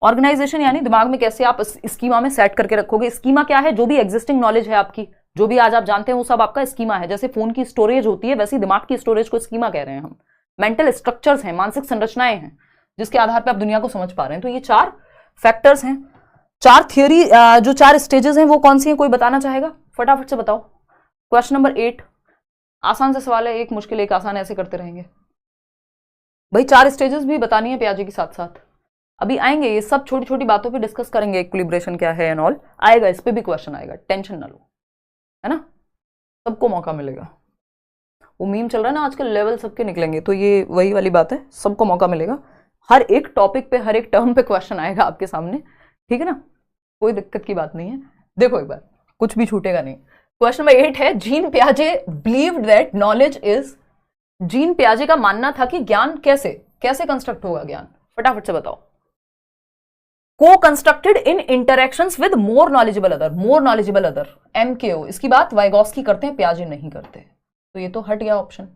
ऑर्गेनाइजेशन यानी दिमाग में कैसे आप स्कीमा में सेट करके रखोगे। स्कीमा क्या है? जो भी एग्जिस्टिंग नॉलेज है आपकी, जो भी आज आप जानते हैं वो सब आपका स्कीमा है। जैसे फोन की स्टोरेज होती है, वैसे दिमाग की स्टोरेज को स्कीमा कह रहे हैं हम। मेंटल स्ट्रक्चर्स हैं, मानसिक संरचनाएं हैं। जिसके आधार पे आप दुनिया को समझ पा रहे हैं। तो ये 4 फैक्टर्स हैं, 4 थियोरी, जो 4 स्टेजेस हैं वो कौन सी हैं, कोई बताना चाहेगा? फटाफट से बताओ। क्वेश्चन नंबर 8, आसान से सवाल है, एक मुश्किल एक आसान, ऐसे करते रहेंगे भाई। 4 स्टेजेस भी बतानी है पियाजे के साथ साथ। अभी आएंगे, ये सब छोटी छोटी बातों पे डिस्कस करेंगे, इक्विलिब्रेशन क्या है एंड ऑल आएगा, इस पे भी क्वेश्चन आएगा, टेंशन ना लो, है ना, सबको मौका मिलेगा। वो मीम चल रहा है ना आजकल, लेवल सबके निकलेंगे, तो ये वही वाली बात है, सबको मौका मिलेगा। हर एक टॉपिक पे, हर एक टर्म पे क्वेश्चन आएगा आपके सामने, ठीक है ना, कोई दिक्कत की बात नहीं है। देखो एक बार, कुछ भी छूटेगा नहीं। क्वेश्चन नंबर 8 है, जीन पियाजे believed that knowledge is, Jean पियाजे का मानना था कि ज्ञान कैसे कैसे कंस्ट्रक्ट होगा ज्ञान, फटाफट से बताओ। को constructed in interactions with more knowledgeable other, MKO, इसकी बात वाइगॉस्की करते हैं, पियाजे नहीं करते, तो ये तो हट गया option.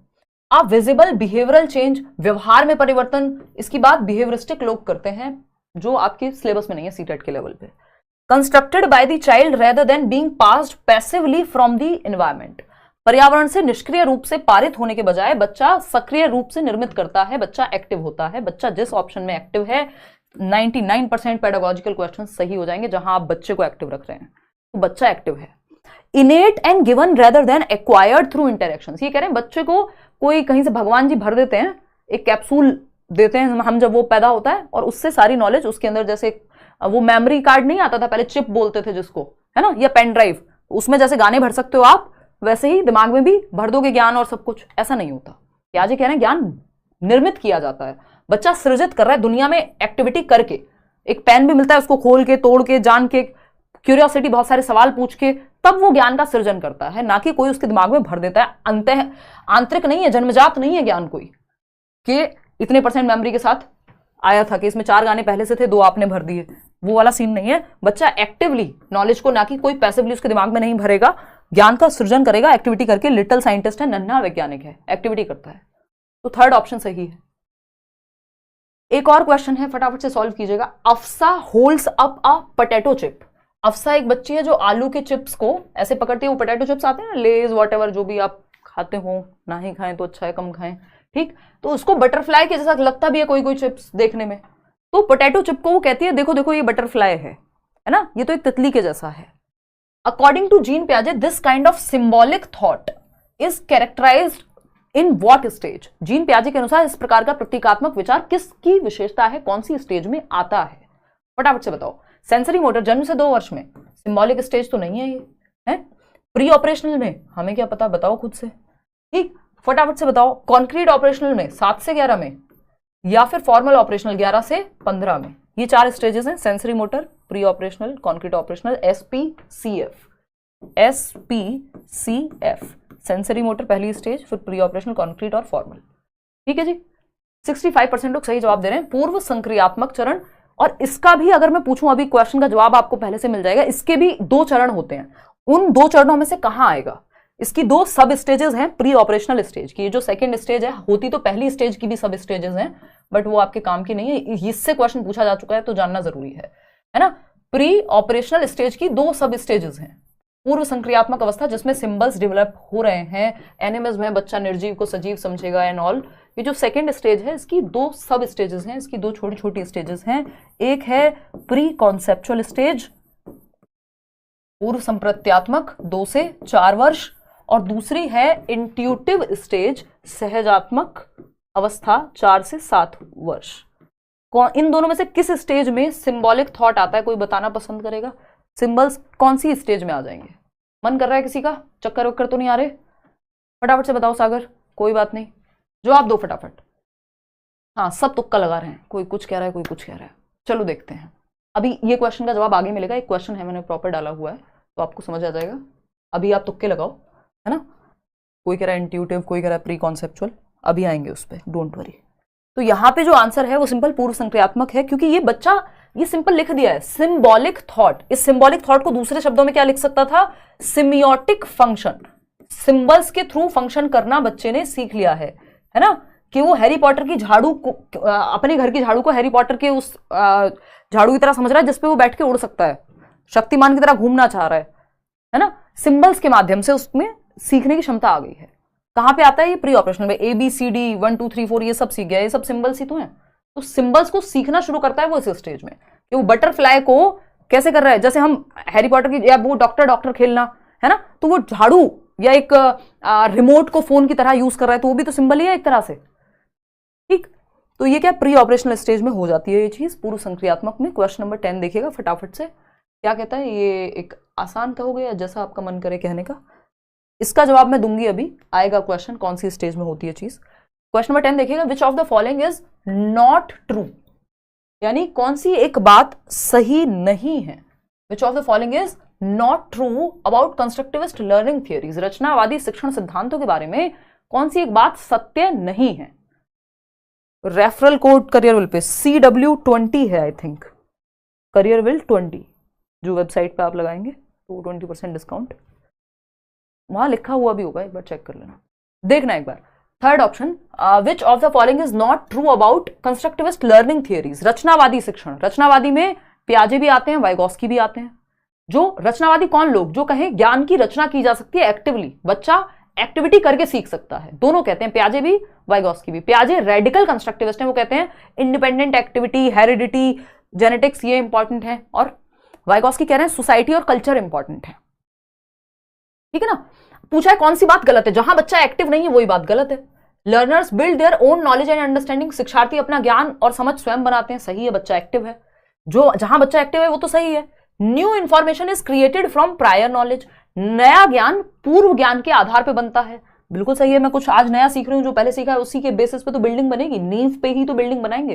A visible behavioural change, व्यवहार में परिवर्तन, इसकी बात बिहेवियरिस्टिक लोग करते हैं, जो आपके सिलेबस में नहीं है सीटेट के लेवल पे। Constructed by the child rather than being passed passively from the environment, पर्यावरण से निष्क्रिय रूप से पारित होने के बजाय बच्चा सक्रिय रूप से निर्मित करता है, बच्चा एक्टिव होता है। बच्चा जिस ऑप्शन में एक्टिव है, 99% पेडागोजिकल क्वेश्चन सही हो जाएंगे जहां आप बच्चे को एक्टिव रख रहे हैं, तो बच्चा एक्टिव है। इनेट and given rather than acquired through interactions, ये कह रहे हैं बच्चे को कोई कहीं से भगवान जी भर देते हैं, एक कैप्सूल देते हैं हम जब वो पैदा होता है, और उससे सारी नॉलेज उसके अंदर, जैसे वो मेमोरी कार्ड नहीं आता था पहले, चिप बोलते थे जिसको, है ना, या पेन ड्राइव, उसमें जैसे गाने भर सकते हो आप, वैसे ही दिमाग में भी भर दोगे ज्ञान और सब कुछ। ऐसा नहीं होता, पियाजे कह रहे हैं ज्ञान निर्मित किया जाता है, बच्चा सृजित कर रहा है दुनिया में एक्टिविटी करके। एक पेन भी मिलता है, उसको खोल के, तोड़ के, जान के, क्यूरियोसिटी, बहुत सारे सवाल पूछ के, तब वो ज्ञान का सृजन करता है, ना कि कोई उसके दिमाग में भर देता है। अंतः आंतरिक नहीं है, जन्मजात नहीं है ज्ञान कोई, कि इतने % मेमोरी के साथ आया था कि इसमें 4 गाने पहले से थे, 2 आपने भर दिए, वो वाला सीन नहीं है। बच्चा एक्टिवली नॉलेज को, ना कि कोई पैसिवली उसके दिमाग में नहीं भरेगा, ज्ञान का सृजन करेगा एक्टिविटी करके। लिटिल साइंटिस्ट है, नन्हा वैज्ञानिक है, एक्टिविटी करता है, तो 3rd ऑप्शन सही है। एक और क्वेश्चन है, फटाफट से सॉल्व कीजिएगा। Afsa holds up a potato chip, Afsa एक बच्ची है जो आलू के चिप्स को ऐसे पकड़ती है, वो पोटैटो चिप्स आते हैं ना, लेज वॉटएवर, जो भी आप खाते हो, ना ही खाएं तो अच्छा है, कम खाएं, ठीक, तो उसको बटरफ्लाई के जैसा लगता भी है कोई कोई चिप्स देखने में, तो पोटैटो चिप को वो कहती है देखो देखो ये बटरफ्लाई है ना, ये तो एक तितली के जैसा है। अकॉर्डिंग टू जीन पियाजे this kind of symbolic thought is characterized in what stage, Jean पियाजे के अनुसार इस प्रकार का प्रतीकात्मक विचार किसकी विशेषता है, कौन सी स्टेज में आता है, फटाफट से बताओ। सेंसरी मोटर, जन्म से 2 वर्ष में, सिंबॉलिक स्टेज तो नहीं है ये, है प्री ऑपरेशनल में, हमें क्या पता, बताओ खुद से, ठीक, फटाफट से बताओ। कॉन्क्रीट ऑपरेशनल में 7 से 11 में, या फिर फॉर्मल ऑपरेशनल 11 से 15 में, ये 4 स्टेजेस हैं, sensory motor, pre operational, concrete operational, SPCF, sensory motor पहली स्टेज, फिर प्री ऑपरेशनल, कॉन्क्रीट और फॉर्मल, ठीक है जी। 65% लोग सही जवाब दे रहे हैं, पूर्व संक्रियात्मक चरण। और इसका भी अगर मैं पूछूं, अभी क्वेश्चन का जवाब आपको पहले से मिल जाएगा, इसके भी 2 चरण होते हैं, उन 2 चरणों में से कहां आएगा, इसकी 2 सब स्टेजेस हैं प्री ऑपरेशनल स्टेज की। ये जो सेकंड स्टेज है, होती तो पहली स्टेज की भी सब स्टेजेस हैं, बट वो आपके काम की नहीं है, इससे क्वेश्चन पूछा जा चुका है तो जानना जरूरी है ना। प्री ऑपरेशनल स्टेज की 2 सब स्टेजेस हैं, पूर्व संक्रियात्मक अवस्था जिसमें सिंबल्स डेवलप हो रहे हैं, एनिमल्स में बच्चा निर्जीव को सजीव समझेगा एंड ऑल। ये जो सेकंड स्टेज है, इसकी 2 सब स्टेजेस हैं, इसकी 2 छोटी छोटी स्टेजेस हैं। एक है प्री कॉन्सेप्चुअल स्टेज, पूर्व संप्रत्यात्मक 2 से 4 वर्ष, और दूसरी है इंट्यूटिव स्टेज, सहजात्मक अवस्था 4 से 7 वर्ष। इन दोनों में से किस स्टेज में सिंबॉलिक थॉट आता है, कोई बताना पसंद करेगा? सिंबल्स कौन सी स्टेज में आ जाएंगे? मन कर रहा है किसी का? चक्कर वक्कर तो नहीं आ रहे? फटाफट से बताओ सागर, कोई बात नहीं, जवाब दो फटाफट। हाँ, सब तुक्का लगा रहे हैं, कोई कुछ कह रहा है, कोई कुछ कह रहा है। चलो देखते हैं, अभी ये क्वेश्चन का जवाब आगे मिलेगा, एक क्वेश्चन है मैंने प्रॉपर डाला हुआ है तो आपको समझ आ जाएगा। अभी आप तुक्के लगाओ, है ना, कोई कह रहा है इंट्यूटिव, कोई कह रहा है प्री कॉन्सेप्चुअल, अभी आएंगे उस पर, डोंट वरी। तो यहाँ पे जो आंसर है वो सिंपल पूर्व संक्रियात्मक है, क्योंकि ये बच्चा ये सिंपल लिख दिया है सिंबॉलिक थॉट। इस सिंबॉलिक थॉट को दूसरे शब्दों में क्या लिख सकता था? सिमियोटिक फंक्शन। सिंबल्स के थ्रू फंक्शन करना बच्चे ने सीख लिया है ना, कि वो हैरी पॉटर की झाड़ू को, अपने घर की झाड़ू को हैरी पॉटर के उस झाड़ू की तरह समझ रहा है जिसपे वो बैठ के उड़ सकता है, शक्तिमान की तरह घूमना चाह रहा है ना। सिंबल्स के माध्यम से उसमें सीखने की क्षमता आ गई है। कहां पे आता है ये? प्री ऑपरेशनल में। ABCD 1 2 3 4 ये सब सीख गया, ये सब सिंबल्स ही तो हैं। तो सिंबल्स को सीखना शुरू करता है वो इस स्टेज में, कि वो बटरफ्लाई को कैसे कर रहा है। जैसे हम हैरी पॉटर की, या वो डॉक्टर खेलना है ना, तो वो झाड़ू या एक रिमोट को फोन की तरह यूज कर रहा है, तो वो भी तो सिंबल ही है एक तरह से, ठीक। तो ये क्या प्री ऑपरेशनल स्टेज में हो जाती है ये चीज, पूर्व संक्रियात्मक में। क्वेश्चन नंबर 10 देखिएगा फटाफट से, क्या कहता है, ये एक आसान कहोगे या जैसा आपका मन करे कहने का, इसका जवाब मैं दूंगी, अभी आएगा क्वेश्चन कौन सी स्टेज में होती है चीज। क्वेश्चन नंबर 10 देखिएगा, which of the following is not true, यानी कौन सी एक बात सही नहीं है। Which of the following is not true about constructivist learning theories, रचनावादी शिक्षण सिद्धांतों के बारे में कौन सी एक बात सत्य नहीं है। रेफरल कोड करियरविल पे CW20 है आई थिंक, करियरविल 20 जो वेबसाइट पे आप लगाएंगे तो 20% डिस्काउंट, वहां लिखा हुआ भी होगा, एक बार चेक कर लेना, देखना एक बार। Third option, which of the following is not true about constructivist learning theories, रचनावादी शिक्षण। रचनावादी में पियाजे भी आते हैं, वाइगॉस्की भी आते हैं। जो रचनावादी कौन लोग, जो कहें ज्ञान की रचना की जा सकती है एक्टिवली, बच्चा एक्टिविटी करके सीख सकता है, दोनों कहते हैं, पियाजे भी वाइगॉस्की भी। पियाजे रेडिकल कंस्ट्रक्टिविस्ट हैं, वो कहते हैं इंडिपेंडेंट एक्टिविटी, हेरिडिटी, जेनेटिक्स ये इंपॉर्टेंट है, और वाइगॉस्की कह रहे हैं सोसाइटी और कल्चर इंपॉर्टेंट है, ठीक है ना। पूछा है कौन सी बात गलत है, जहां बच्चा एक्टिव नहीं है वही बात गलत है। Learners build their own knowledge and understanding, शिक्षार्थी अपना ज्ञान और समझ स्वयं बनाते हैं, सही है, बच्चा एक्टिव है, जो जहां बच्चा एक्टिव है वो तो सही है। New information is created from prior knowledge, नया ज्ञान पूर्व ज्ञान के आधार पर बनता है, बिल्कुल सही है। मैं कुछ आज नया सीख रही हूं, जो पहले सीखा है उसी के बेसिस पे तो बिल्डिंग बनेगी, नींव पे ही तो बिल्डिंग बनाएंगे,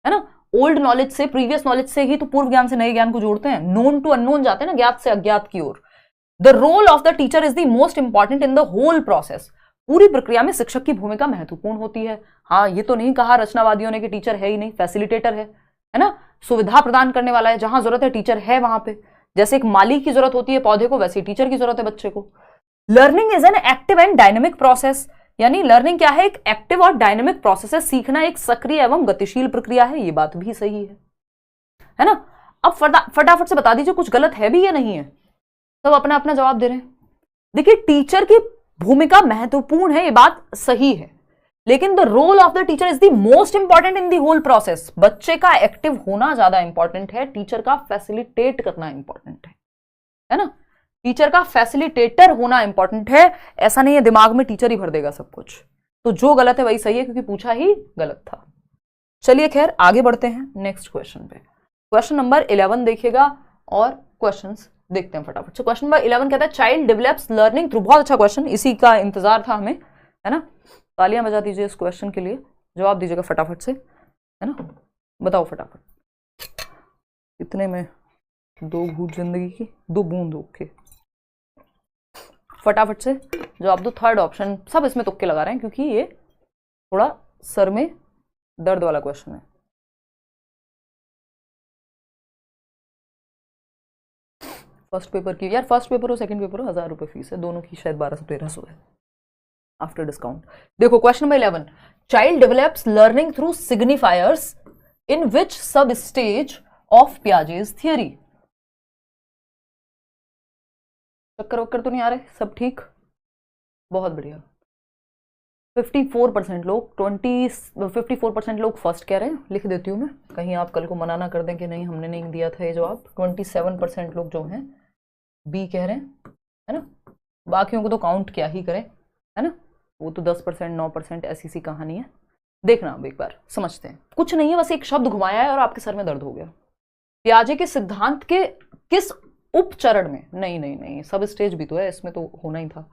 है ना। ओल्ड नॉलेज से, प्रीवियस नॉलेज से ही तो पूर्व ज्ञान से नए ज्ञान को जोड़ते हैं, नोन टू अननोन जाते हैं ना, ज्ञात से अज्ञात की ओर। The role of the teacher is the most important in the whole process, पूरी प्रक्रिया में शिक्षक की भूमिका महत्वपूर्ण होती है। हाँ, ये तो नहीं कहा रचनावादियों ने कि टीचर है ही नहीं, फैसिलिटेटर है ना, सुविधा प्रदान करने वाला है, जहां जरूरत है टीचर है वहां पे। जैसे एक माली की जरूरत होती है पौधे को, वैसे टीचर की जरूरत है बच्चे को। Learning is an active and dynamic process, यानी लर्निंग क्या है, एक एक्टिव और डायनेमिक प्रोसेस है, सीखना एक सक्रिय एवं गतिशील प्रक्रिया है, ये बात भी सही है ना। अब फटाफट से बता दीजिए कुछ गलत है भी या नहीं है, सब अपना अपना जवाब दे रहे हैं। देखिए, टीचर की भूमिका महत्वपूर्ण है, ये बात सही है, लेकिन the role of the teacher is the most important in the whole process, बच्चे का एक्टिव होना ज्यादा इंपॉर्टेंट है, टीचर का फैसिलिटेट करना इंपॉर्टेंट है ना, टीचर का फैसिलिटेटर होना इंपॉर्टेंट है। ऐसा नहीं है दिमाग में टीचर ही भर देगा सब कुछ, तो जो गलत है वही सही है, क्योंकि पूछा ही गलत था। चलिए खैर आगे बढ़ते हैं नेक्स्ट क्वेश्चन पे। क्वेश्चन नंबर 11 देखिएगा और क्वेश्चंस देखते हैं फटाफट से। क्वेश्चन नंबर 11 कहता है चाइल्ड डेवलप्स लर्निंग थ्रू, बहुत अच्छा क्वेश्चन, इसी का इंतजार था हमें, है ना। तालियां बजा दीजिए इस क्वेश्चन के लिए, जवाब दीजिएगा फटाफट से, है ना, बताओ फटाफट। इतने में दो घूंट जिंदगी की, दो बूंद ओके, फटाफट से जवाब दो। थर्ड ऑप्शन, सब इसमें तुक्के लगा रहे हैं क्योंकि ये थोड़ा सर में दर्द वाला क्वेश्चन है। फर्स्ट पेपर की, यार फर्स्ट पेपर हो सेकंड पेपर हो 1000 रुपये फीस है, दोनों की शायद 1200-1300 है आफ्टर डिस्काउंट। देखो question number 11, child develops learning through signifiers in which sub stage of Piaget's theory. चक्कर वक्कर तो नहीं आ रहे, सब ठीक, बहुत बढ़िया। 54% लोग 54% लोग फर्स्ट कह रहे हैं, लिख देती हूँ मैं, कहीं आप कल को मना ना कर दें कि नहीं हमने नहीं दिया था ये जवाब। 27% लोग जो हैं बी कह रहे हैं, है ना, बाकियों को तो काउंट क्या ही करें, है ना, वो तो 10% 9% ऐसी सी कहानी है। देखना अब एक बार समझते हैं, कुछ नहीं है, बस एक शब्द घुमाया है और आपके सर में दर्द हो गया। पियाजे के सिद्धांत के किस उपचरण में, नहीं सब स्टेज भी तो है, इसमें तो होना ही था।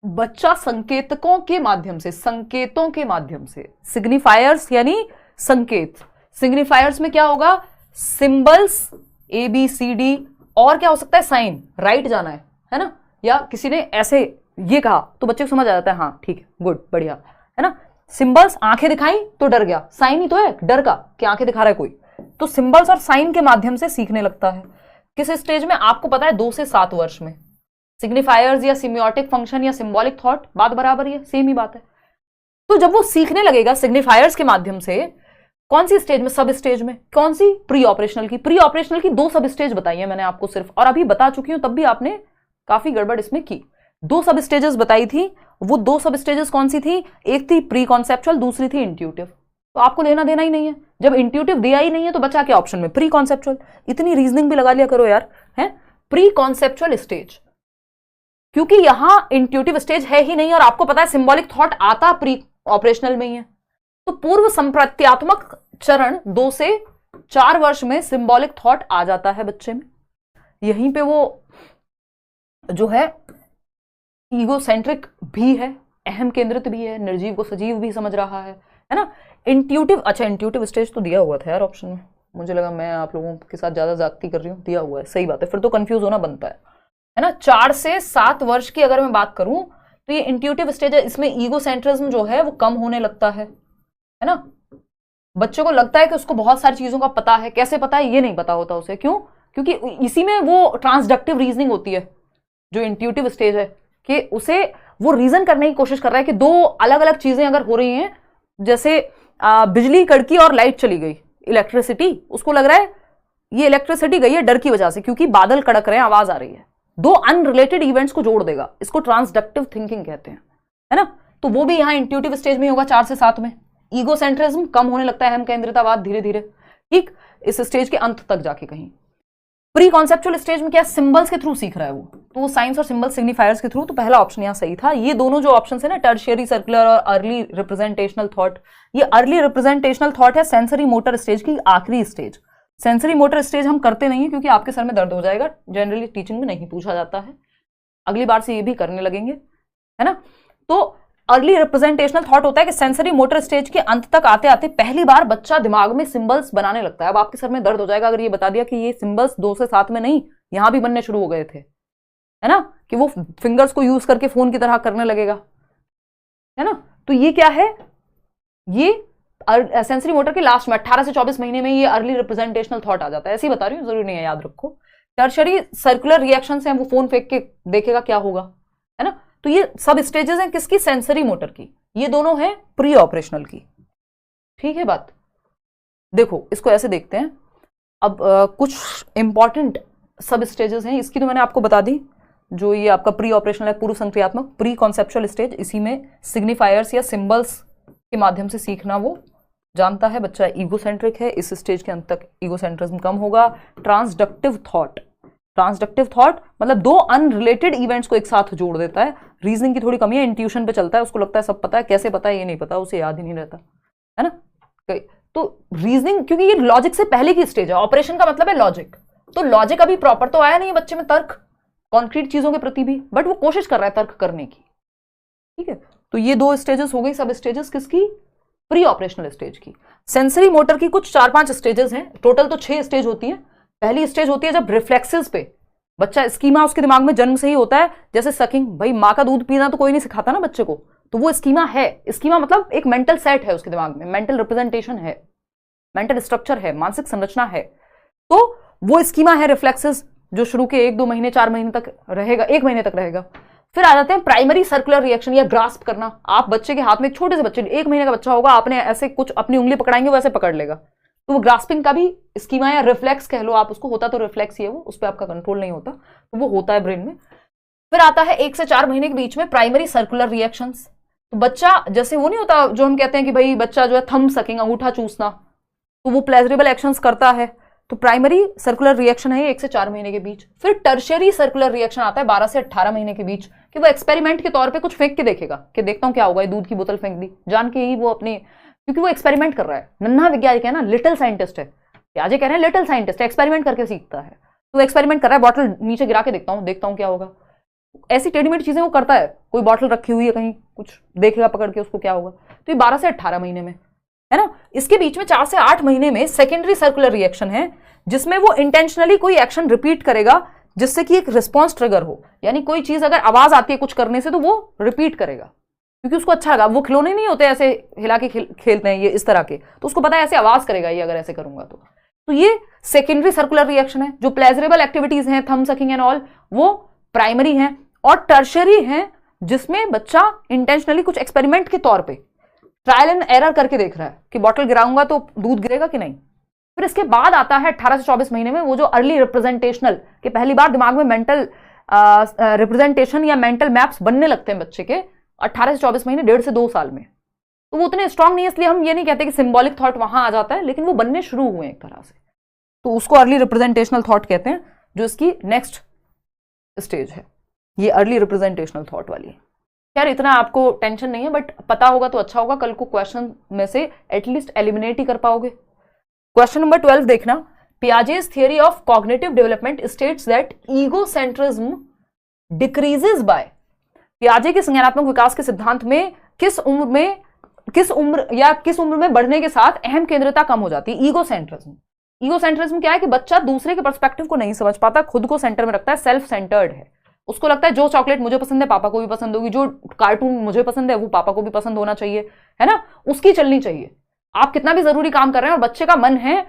बच्चा संकेतकों के माध्यम से, संकेतों के माध्यम से, सिग्निफायर्स यानी संकेत, सिग्निफायर्स में क्या होगा, सिंबल्स ABCD, और क्या हो सकता है, साइन, राइट जाना है ना, या किसी ने ऐसे ये कहा तो बच्चे को समझ आ जाता है, हाँ ठीक है गुड बढ़िया, है ना। सिंबल्स, आंखें दिखाई तो डर गया, साइन ही तो है डर का कि आंखें दिखा रहा है कोई, तो सिंबल्स और साइन के माध्यम से सीखने लगता है। किस स्टेज में, आपको पता है 2 से 7 वर्ष में। सिग्निफायर्स या सिम्योटिक फंक्शन या सिंबॉलिक थॉट, बात बराबर ही है, सेम ही बात है। तो जब वो सीखने लगेगा सिग्निफायर्स के माध्यम से, कौन सी स्टेज में, सब स्टेज में, कौन सी, प्री ऑपरेशनल की। प्री ऑपरेशनल की 2 सब स्टेज बताई है मैंने आपको सिर्फ, और अभी बता चुकी हूं, तब भी आपने काफी गड़बड़ इसमें की। 2 सब स्टेजेस बताई थी, वो 2 सब स्टेजेस कौन सी थी, एक थी प्री कॉन्सेप्चुअल, दूसरी थी इंट्यूटिव। तो आपको लेना देना ही नहीं है। जब इंट्यूटिव दिया ही नहीं है तो बचा क्या ऑप्शन में, प्री कॉन्सेप्चुअल। इतनी रीजनिंग भी लगा लिया करो यार, है प्री कॉन्सेप्चुअल स्टेज, क्योंकि यहां इंट्यूटिव स्टेज है ही नहीं और आपको पता है सिंबॉलिक थॉट आता प्री ऑपरेशनल में ही है। तो पूर्व संप्रत्यात्मक चरण 2 से 4 वर्ष में सिंबॉलिक थॉट आ जाता है बच्चे में। यहीं पे वो जो है ईगोसेंट्रिक भी है, अहम केंद्रित भी है, निर्जीव को सजीव भी समझ रहा है ना। इंट्यूटिव, अच्छा इंट्यूटिव स्टेज तो दिया हुआ था यार ऑप्शन में, मुझे लगा मैं आप लोगों के साथ ज्यादा जागती कर रही हूँ, दिया हुआ है, सही बात है, फिर तो कंफ्यूज होना बनता है ना। 4 से 7 वर्ष की अगर मैं बात करूं तो ये इंट्यूटिव स्टेज है, इसमें ईगोसेंट्रिज्म जो है वो कम होने लगता है ना। बच्चे को लगता है कि उसको बहुत सारी चीजों का पता है, कैसे पता है ये नहीं पता होता उसे, क्यों, क्योंकि इसी में वो ट्रांसडक्टिव रीजनिंग होती है जो इंट्यूटिव स्टेज है, कि उसे वो रीजन करने की कोशिश कर रहा है कि 2 अलग अलग चीजें अगर हो रही हैं, जैसे बिजली कड़की और लाइट चली गई, इलेक्ट्रिसिटी, उसको लग रहा है ये इलेक्ट्रिसिटी गई है डर की वजह से क्योंकि बादल कड़क रहे हैं, आवाज आ रही है, 2 अनरिलेटेड इवेंट्स को जोड़ देगा, इसको ट्रांसडक्टिव थिंकिंग कहते हैं, है ना। तो वो भी यहां इंट्यूटिव स्टेज में होगा 4 से 7 में। ईगोसेंट्रिज्म कम होने लगता है, अहम केंद्रितावाद धीरे धीरे, ठीक, इस स्टेज के अंत तक जाके कहीं। प्री कॉन्सेप्चुअल स्टेज में क्या सिंबल्स के थ्रू सीख रहा है वो, तो वो साइंस और सिंबल सिग्निफायर्स के थ्रू, तो पहला ऑप्शन यहां सही था। ये दोनों जो ऑप्शन है ना, टर्शियरी सर्कुलर और अर्ली रिप्रेजेंटेशनल थॉट, ये अर्ली रिप्रेजेंटेशनल थॉट है सेंसरी मोटर स्टेज की आखिरी स्टेज। सेंसरी मोटर स्टेज हम करते नहीं है क्योंकि आपके सर में दर्द हो जाएगा, जनरली टीचिंग में नहीं पूछा जाता है, अगली बार से ये भी करने लगेंगे, है ना। तो अर्ली रिप्रेजेंटेशनल थॉट होता है कि सेंसरी मोटर स्टेज के अंत तक आते आते पहली बार बच्चा दिमाग में सिंबल्स बनाने लगता है। अब आपके सर में दर्द हो जाएगा अगर ये बता दिया कि ये सिंबल्स 2 से 7 में नहीं, यहां भी बनने शुरू हो गए थे, है ना, कि वो फिंगर्स को यूज करके फोन की तरह करने लगेगा, है ना। तो ये क्या है, ये सेंसरी मोटर के लास्ट में 18 से 24 महीने में ये अर्ली रिप्रेजेंटेशनल थॉट आ जाता है, ऐसे ही बता रही हूँ, जरूरी नहीं है, याद रखो। टर्शरी सर्कुलर रिएक्शन से वो फोन फेंक के देखेगा क्या होगा, है ना। तो ये सब स्टेजेस हैं किसकी, सेंसरी मोटर की, ये दोनों हैं प्री ऑपरेशनल की, ठीक है बात। देखो इसको ऐसे देखते हैं, अब कुछ इंपॉर्टेंट सब स्टेजेस हैं, इसकी तो मैंने आपको बता दी, जो ये आपका प्री ऑपरेशनल है, पूर्व संक्रियात्मक, प्री कॉन्सेप्चुअल स्टेज, इसी में सिग्निफायर्स या सिंबल्स के माध्यम से सीखना वो जानता है बच्चा। ईगोसेंट्रिक है, इस स्टेज के अंत तक ईगोसेंट्रिज्म कम होगा। ट्रांसडक्टिव थॉट, ट्रांसडक्टिव थॉट मतलब 2 अनरिलेटेड इवेंट्स को एक साथ जोड़ देता है। रीजनिंग की थोड़ी कमी है, इंट्यूशन पे चलता है, उसको लगता है सब पता है, कैसे पता है ये नहीं पता, उसे याद ही नहीं रहता, है ना। तो रीजनिंग, क्योंकि ये लॉजिक से पहले की स्टेज है, ऑपरेशन का मतलब है लॉजिक, तो लॉजिक अभी प्रॉपर तो आया नहीं है बच्चे में, तर्क कॉन्क्रीट चीजों के प्रति भी, बट वो कोशिश कर रहा है तर्क करने की, ठीक है। तो ये 2 स्टेजेस हो गई, सब स्टेजेस किसकी, प्री ऑपरेशनल स्टेज की। सेंसरी मोटर की कुछ 4-5 स्टेजेस हैं, टोटल तो 6 स्टेज होती है। पहली स्टेज होती है जब रिफ्लेक्सेस पे बच्चा, स्कीमा उसके दिमाग में जन्म से ही होता है, जैसे सकिंग, भाई माँ का दूध पीना तो कोई नहीं सिखाता ना बच्चे को, तो वो स्कीमा है, स्कीमा मतलब एक मेंटल सेट है उसके दिमाग में, मेंटल रिप्रेजेंटेशन है, मेंटल स्ट्रक्चर है, मानसिक संरचना है, तो वो स्कीमा है रिफ्लेक्सेस, जो शुरू के 1-2 महीने 4 महीने तक रहेगा, 1 महीने तक रहेगा। फिर आ जाते हैं प्राइमरी सर्कुलर रिएक्शन या ग्रास्प करना। आप बच्चे के हाथ में, एक छोटे से बच्चे, 1 महीने का बच्चा होगा, आपने ऐसे कुछ अपनी उंगली पकड़ाएंगे वो ऐसे पकड़ लेगा, तो वो ग्रास्पिंग का भी स्कीमा या रिफ्लेक्स कह लो आप उसको, होता तो रिफ्लेक्स ही है वो, उस पर आपका कंट्रोल नहीं होता, तो वो होता है ब्रेन में। फिर आता है 1 से 4 महीने के बीच में प्राइमरी सर्कुलर रिएक्शंस। तो बच्चा, जैसे वो नहीं होता जो हम कहते हैं कि भाई बच्चा जो है थंब सकिंग, अंगूठा चूसना, तो वो प्लेजरेबल एक्शंस करता है, तो प्राइमरी सर्कुलर रिएक्शन है 1 से 4 महीने के बीच। फिर टर्शियरी सर्कुलर रिएक्शन आता है 12 से 18 महीने के बीच, कि वो एक्सपेरिमेंट के तौर पे कुछ फेंक के देखेगा कि देखता हूं क्या होगा, दूध की बोतल फेंक दी, जान के ही वो अपनी, क्योंकि वो एक्सपेरिमेंट कर रहा है, नन्हा वैज्ञानिक है ना, लिटिल साइंटिस्ट है, प्याजे कह रहे हैं लिटिल साइंटिस्ट, एक्सपेरिमेंट करके सीखता है, तो एक्सपेरिमेंट कर रहा है, बॉटल नीचे गिरा के देखता हूं क्या होगा, ऐसी टेढ़ी मेढ़ी चीजें वो करता है, कोई बॉटल रखी हुई है कहीं, कुछ देखेगा पकड़ के उसको क्या होगा, तो ये 12 से 18 महीने में है ना। इसके बीच में 4 से 8 महीने में सेकेंडरी सर्कुलर रिएक्शन है, जिसमें वो इंटेंशनली कोई एक्शन रिपीट करेगा जिससे कि एक रिस्पॉन्स ट्रिगर हो, यानी कोई चीज अगर आवाज आती है कुछ करने से तो वो रिपीट करेगा क्योंकि उसको अच्छा लगा। वो खिलौने नहीं होते ऐसे हिला के खेलते हैं ये इस तरह के, तो उसको पता है ऐसे आवाज करेगा ये अगर ऐसे करूंगा तो ये सेकेंडरी सर्कुलर रिएक्शन है। जो प्लेजरेबल एक्टिविटीज हैं, थंब सकिंग एंड ऑल, वो प्राइमरी हैं, और टर्शियरी हैं जिसमें बच्चा इंटेंशनली कुछ एक्सपेरिमेंट के तौर पे ट्रायल एंड एरर करके देख रहा है कि बॉटल गिराऊंगा तो दूध गिरेगा कि नहीं। फिर इसके बाद आता है 18 से 24 महीने में वो जो अर्ली रिप्रेजेंटेशनल, कि पहली बार दिमाग में मेंटल रिप्रेजेंटेशन या मेंटल मैप्स बनने लगते हैं बच्चे के 18 से 24 महीने, 1.5 से 2 साल में। तो वो उतने स्ट्रांग नहीं है, इसलिए हम ये नहीं कहते कि सिंबॉलिक थॉट वहां आ जाता है, लेकिन वो बनने शुरू हुए एक तरह से, तो उसको अर्ली रिप्रेजेंटेशनल थॉट कहते हैं, जो इसकी नेक्स्ट स्टेज है, ये अर्ली रिप्रेजेंटेशनल थॉट वाली है। यार इतना आपको टेंशन नहीं है, बट पता होगा तो अच्छा होगा, कल को क्वेश्चन में से एटलीस्ट एलिमिनेट ही कर पाओगे। क्वेश्चन नंबर 12 देखना, Piaget's theory of cognitive development states that egocentrism decreases by, पियाजे के संज्ञानात्मक विकास के सिद्धांत में किस उम्र में बढ़ने के साथ अहम केंद्रता कम हो जाती है? ईगोसेंट्रिज्म। ईगोसेंट्रिज्म क्या है कि बच्चा दूसरे के पर्सपेक्टिव को नहीं समझ पाता, खुद को सेंटर में रखता है, सेल्फ सेंटर्ड है। उसको लगता है जो चॉकलेट मुझे पसंद है पापा को भी पसंद होगी, जो कार्टून मुझे पसंद है वो पापा को भी पसंद होना चाहिए, है ना, उसकी चलनी चाहिए। आप कितना भी जरूरी काम कर रहे हैं और बच्चे का मन है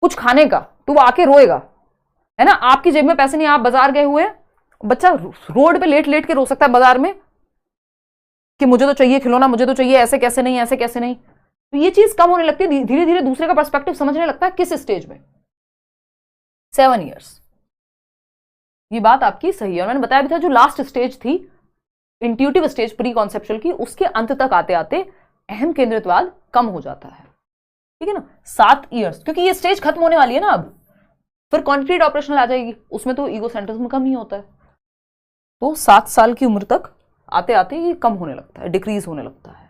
कुछ खाने का, तो वो आके रोएगा, है ना। आपकी जेब में पैसे नहीं, आप बाजार गए हुए, बच्चा रोड पे लेट लेट के रो सकता है बाजार में कि मुझे तो चाहिए खिलौना, मुझे तो चाहिए, ऐसे कैसे नहीं, ऐसे कैसे नहीं। तो ये चीज कम होने लगती है, धीरे धीरे दूसरे का पर्सपेक्टिव समझने लगता है। किस स्टेज में? 7 ईयर्स। ये बात आपकी सही है, और मैंने बताया भी था जो लास्ट स्टेज थी इंट्यूटिव स्टेज प्री कॉन्सेप्चुअल की, उसके अंत तक आते आते अहम केंद्रितवाद कम हो जाता है, ठीक है ना। 7 ईयर्स, क्योंकि ये स्टेज खत्म होने वाली है ना, अब फिर कॉन्क्रीट ऑपरेशनल आ जाएगी, उसमें तो ईगोसेंट्रिज्म कम ही होता है। तो 7 साल की उम्र तक आते आते ये कम होने लगता है, डिक्रीज होने लगता है।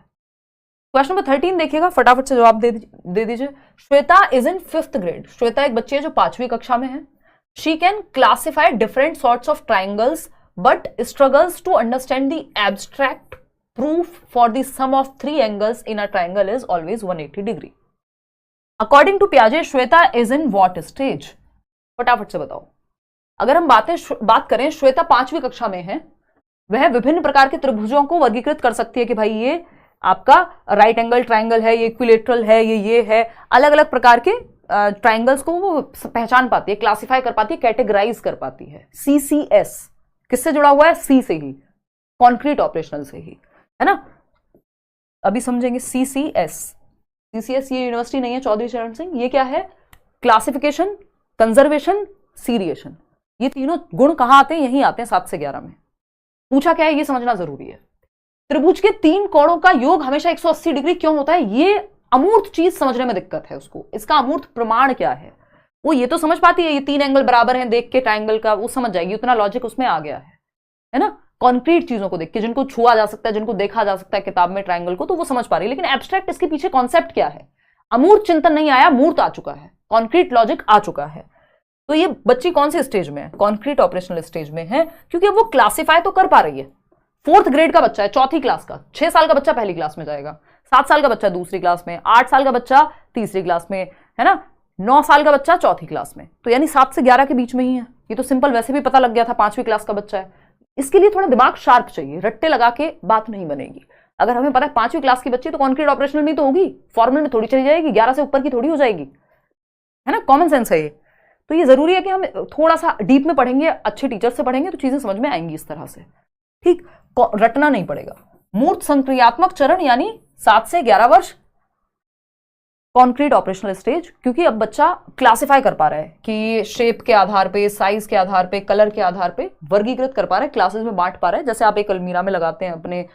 क्वेश्चन नंबर 13 देखिएगा, फटाफट से जवाब दे दीजिए। Shweta is in 5th grade, Shweta एक बच्ची है जो 5वीं कक्षा में है। She can classify different sorts of triangles but struggles to understand the abstract proof for the sum of 3 angles in a triangle is always 180 degree. According to पियाजे Shweta is in what stage? फटाफट से बताओ। अगर हम बात करें, श्वेता 5वीं कक्षा में है, वह विभिन्न प्रकार के त्रिभुजों को वर्गीकृत कर सकती है कि भाई ये आपका राइट एंगल ट्राइंगल है, ये इक्विलेटरल है, ये है, अलग अलग प्रकार के ट्राइंगल्स को वो पहचान पाती है, क्लासिफाई कर पाती है, कैटेगराइज कर पाती है। CCS किससे जुड़ा हुआ है? सी से ही, कॉन्क्रीट ऑपरेशनल से ही, है ना। अभी समझेंगे CCS ये यूनिवर्सिटी नहीं है चौधरी चरण सिंह, ये क्या है? Classification, conservation, seriation. ये तीनों गुण कहां आते हैं? यहीं आते हैं 7 से 11 में। पूछा क्या है ये समझना जरूरी है। त्रिभुज के 3 कोणों का योग हमेशा 180 डिग्री क्यों होता है? ये अमूर्त चीज समझने में दिक्कत है उसको, इसका अमूर्त प्रमाण क्या है वो ये तो समझ पाती है, ये 3 एंगल बराबर हैं देख के ट्राइंगल का, वो समझ जाएगी, उतना लॉजिक उसमें आ गया है ना। कॉन्क्रीट चीजों को देख के, जिनको छुआ जा सकता है, जिनको देखा जा सकता है किताब में ट्राइंगल को, तो वो समझ पा रही है। लेकिन एब्स्ट्रैक्ट, इसके पीछे कॉन्सेप्ट क्या है? अमूर्त चिंतन नहीं आया, मूर्त आ चुका है, कॉन्क्रीट लॉजिक आ चुका है। तो ये बच्ची कौन सी स्टेज में है? कॉन्क्रीट ऑपरेशनल स्टेज में है, क्योंकि वो क्लासिफाई तो कर पा रही है। 4th ग्रेड का बच्चा है, 4थी क्लास का। 6 साल का बच्चा पहली क्लास में जाएगा, 7 साल का बच्चा दूसरी क्लास में, 8 साल का बच्चा तीसरी क्लास में, है ना, 9 साल का बच्चा 4थी क्लास में। तो यानी 7 से 11 के बीच में ही है। ये तो सिंपल वैसे भी पता लग गया था, 5वीं क्लास का बच्चा है। इसके लिए थोड़ा दिमाग शार्प चाहिए, रट्टे लगा के बात नहीं बनेगी। अगर हमें पता है 5वीं क्लास की बच्ची तो कॉन्क्रीट ऑपरेशनल में तो होगी, फॉर्मल में थोड़ी चली जाएगी, 11 से ऊपर की थोड़ी हो जाएगी, है ना। कॉमन सेंस है ये। तो ये जरूरी है कि हम थोड़ा सा डीप में पढ़ेंगे, अच्छे टीचर से पढ़ेंगे तो चीजें समझ में आएंगी इस तरह से, ठीक, रटना नहीं पड़ेगा। मूर्त संक्रियात्मक चरण यानी 7 से 11 वर्ष कॉन्क्रीट ऑपरेशनल स्टेज, क्योंकि अब बच्चा क्लासिफाई कर पा रहा है कि शेप के आधार पे, साइज के आधार पे, कलर के आधार पे वर्गीकृत कर पा रहा है, क्लासेस में बांट पा रहा है। जैसे आप एक अलमीरा में लगाते हैं अपने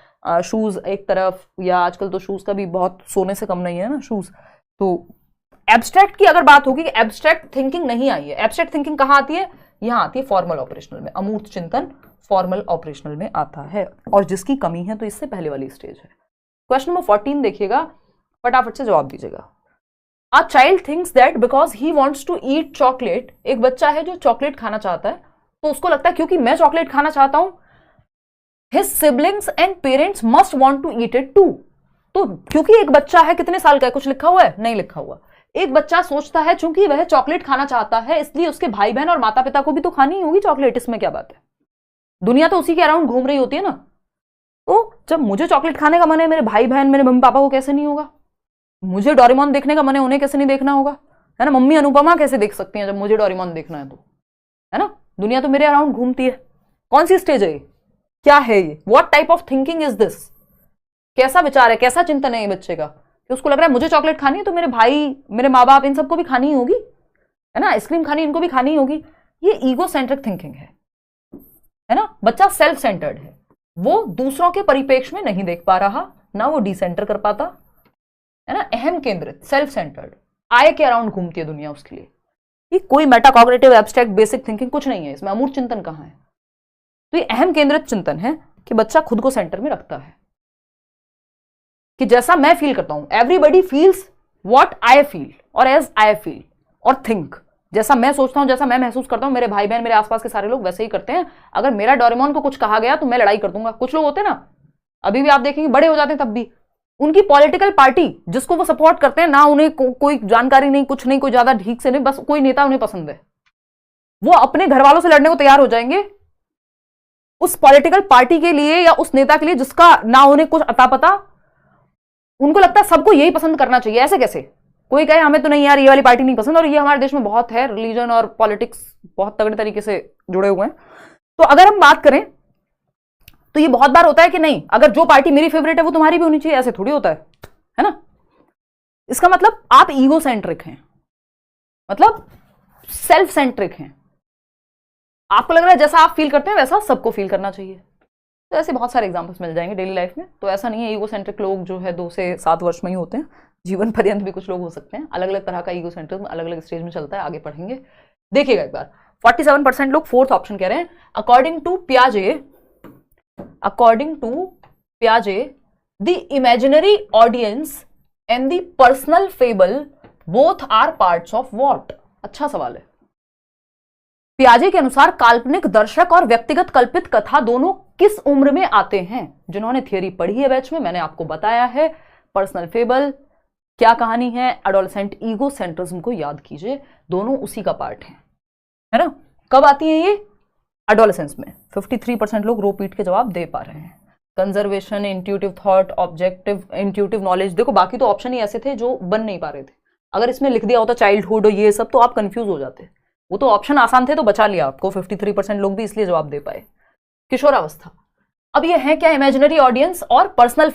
शूज एक तरफ, या आजकल तो शूज का भी बहुत सोने से कम नहीं है ना शूज। तो एब्स्ट्रैक्ट की अगर बात होगी कि एब्स्ट्रैक्ट थिंकिंग नहीं आई है, एब्स्ट्रैक्ट थिंकिंग कहां आती है? यहां आती है फॉर्मल ऑपरेशनल में। अमूर्त चिंतन फॉर्मल ऑपरेशनल में आता है, और जिसकी कमी है तो इससे पहले वाली स्टेज है। क्वेश्चन नंबर 14 देखिएगा, फटाफट से जवाब दीजिएगा। A child thinks that because he wants to eat chocolate, एक बच्चा है जो चॉकलेट खाना चाहता है, तो उसको लगता है क्योंकि मैं चॉकलेट खाना चाहता हूं, his siblings and parents must want to eat it too। तो क्योंकि एक बच्चा है, कितने साल का है, कुछ लिखा हुआ है? नहीं लिखा हुआ। एक बच्चा सोचता है चूंकि वह चॉकलेट खाना चाहता है, इसलिए उसके भाई बहन और माता पिता को भी तो खानी होगी चॉकलेट, इसमें क्या बात है? दुनिया तो उसी के अराउंड घूम रही होती है ना। तो जब मुझे चॉकलेट खाने का मन है, मेरे भाई बहन, मेरे मम्मी पापा को कैसे नहीं होगा? मुझे डोरेमोन देखने का मन है, उन्हें कैसे नहीं देखना होगा? है ना, मम्मी अनुपमा कैसे देख सकती हैं जब मुझे डोरेमोन देखना है? तो है ना, दुनिया तो मेरे अराउंड घूमती है। कौन सी स्टेज है ये? क्या है ये? What type of thinking is this? कैसा विचार है, कैसा चिंतन है ये बच्चे का कि उसको लग रहा है मुझे चॉकलेट खानी है तो मेरे भाई, मेरे माँ बाप, इन सबको भी खानी होगी, है ना, आइसक्रीम खानी, इनको भी खानी होगी। ये ईगो सेंट्रिक थिंकिंग है ना। बच्चा सेल्फ सेंटर्ड है, वो दूसरों के परिप्रेक्ष्य में नहीं देख पा रहा, ना वो डिसेंटर कर पाता, है ना, अहम केंद्रित, सेल्फ सेंटर्ड, आय के अराउंड घूमती है दुनिया उसके लिए। ये कोई मेटाकॉग्निटिव एब्स्ट्रैक्ट बेसिक थिंकिंग कुछ नहीं है इसमें, अमूर्त चिंतन कहाँ है। तो ये अहम केंद्रित चिंतन है कि बच्चा खुद को सेंटर में रखता है, कि जैसा मैं फील करता हूं, everybody feels what I feel और एज आई फील और थिंक। जैसा मैं सोचता हूं, जैसा मैं महसूस करता हूं, मेरे भाई बहन, मेरे आसपास के सारे लोग वैसे ही करते हैं। अगर मेरा डोरेमोन को कुछ कहा गया तो मैं लड़ाई कर दूंगा। कुछ लोग होते हैं ना, अभी भी आप देखेंगे बड़े हो जाते हैं तब भी, उनकी पॉलिटिकल पार्टी जिसको वो सपोर्ट करते हैं ना, उन्हें कोई जानकारी नहीं, कुछ नहीं, कोई ज्यादा ठीक से नहीं, बस कोई नेता उन्हें पसंद है, वो अपने घर वालों से लड़ने को तैयार हो जाएंगे उस पॉलिटिकल पार्टी के लिए या उस नेता के लिए जिसका ना उन्हें कुछ अता पता। उनको लगता है सबको यही पसंद करना चाहिए। ऐसे कैसे? कोई कहे हमें तो नहीं यार ये वाली पार्टी नहीं पसंद, और ये हमारे देश में बहुत है, रिलीजन और पॉलिटिक्स बहुत तगड़े तरीके से जुड़े हुए हैं। तो अगर हम बात करें तो ये बहुत बार होता है कि नहीं, अगर जो पार्टी मेरी फेवरेट है वो तुम्हारी भी होनी चाहिए, ऐसे थोड़ी होता है ना। इसका मतलब आप ईगो सेंट्रिक हैं, मतलब सेल्फ सेंट्रिक हैं। आपको लग रहा है जैसा आप फील करते हैं वैसा सबको फील करना चाहिए। तो ऐसे बहुत सारे एग्जांपल्स मिल जाएंगे डेली लाइफ में। तो ऐसा नहीं है ईगो सेंट्रिक लोग जो है 2 से 7 वर्ष में ही होते हैं, जीवन पर्यंत भी कुछ लोग हो सकते हैं। अलग अलग तरह का ईगो सेंट्रिज्म अलग अलग स्टेज में चलता है, आगे पढ़ेंगे, देखिएगा एक बार। 47% लोग फोर्थ ऑप्शन कह रहे हैं। अकॉर्डिंग टू पियाजे the imaginary audience and the personal fable both are parts of what? अच्छा सवाल है। पियाजे के अनुसार काल्पनिक दर्शक और व्यक्तिगत कल्पित कथा दोनों किस उम्र में आते हैं? जिन्होंने थियरी पढ़ी है बैच में, मैंने आपको बताया है पर्सनल फेबल क्या कहानी है, एडोलसेंट ईगो सेंट्रिज्म को याद कीजिए, दोनों उसी का पार्ट है ना। कब आती है ये? एडोलसेंस में। 53% लोग रो पीट के जवाब दे पा रहे हैं। Conservation, intuitive thought, objective, intuitive knowledge, देखो बाकी तो ऑप्शन ही ऐसे थे जो बन नहीं पा रहे थे। अगर इसमें लिख दिया होता चाइल्डहुड और ये सब तो आप कंफ्यूज हो जाते। वो तो ऑप्शन आसान थे तो बचा लिया आपको, 53% लोग भी इसलिए जवाब दे पाए। किशोरावस्था, अब ये है क्या? इमेजिनरी ऑडियंस और पर्सनल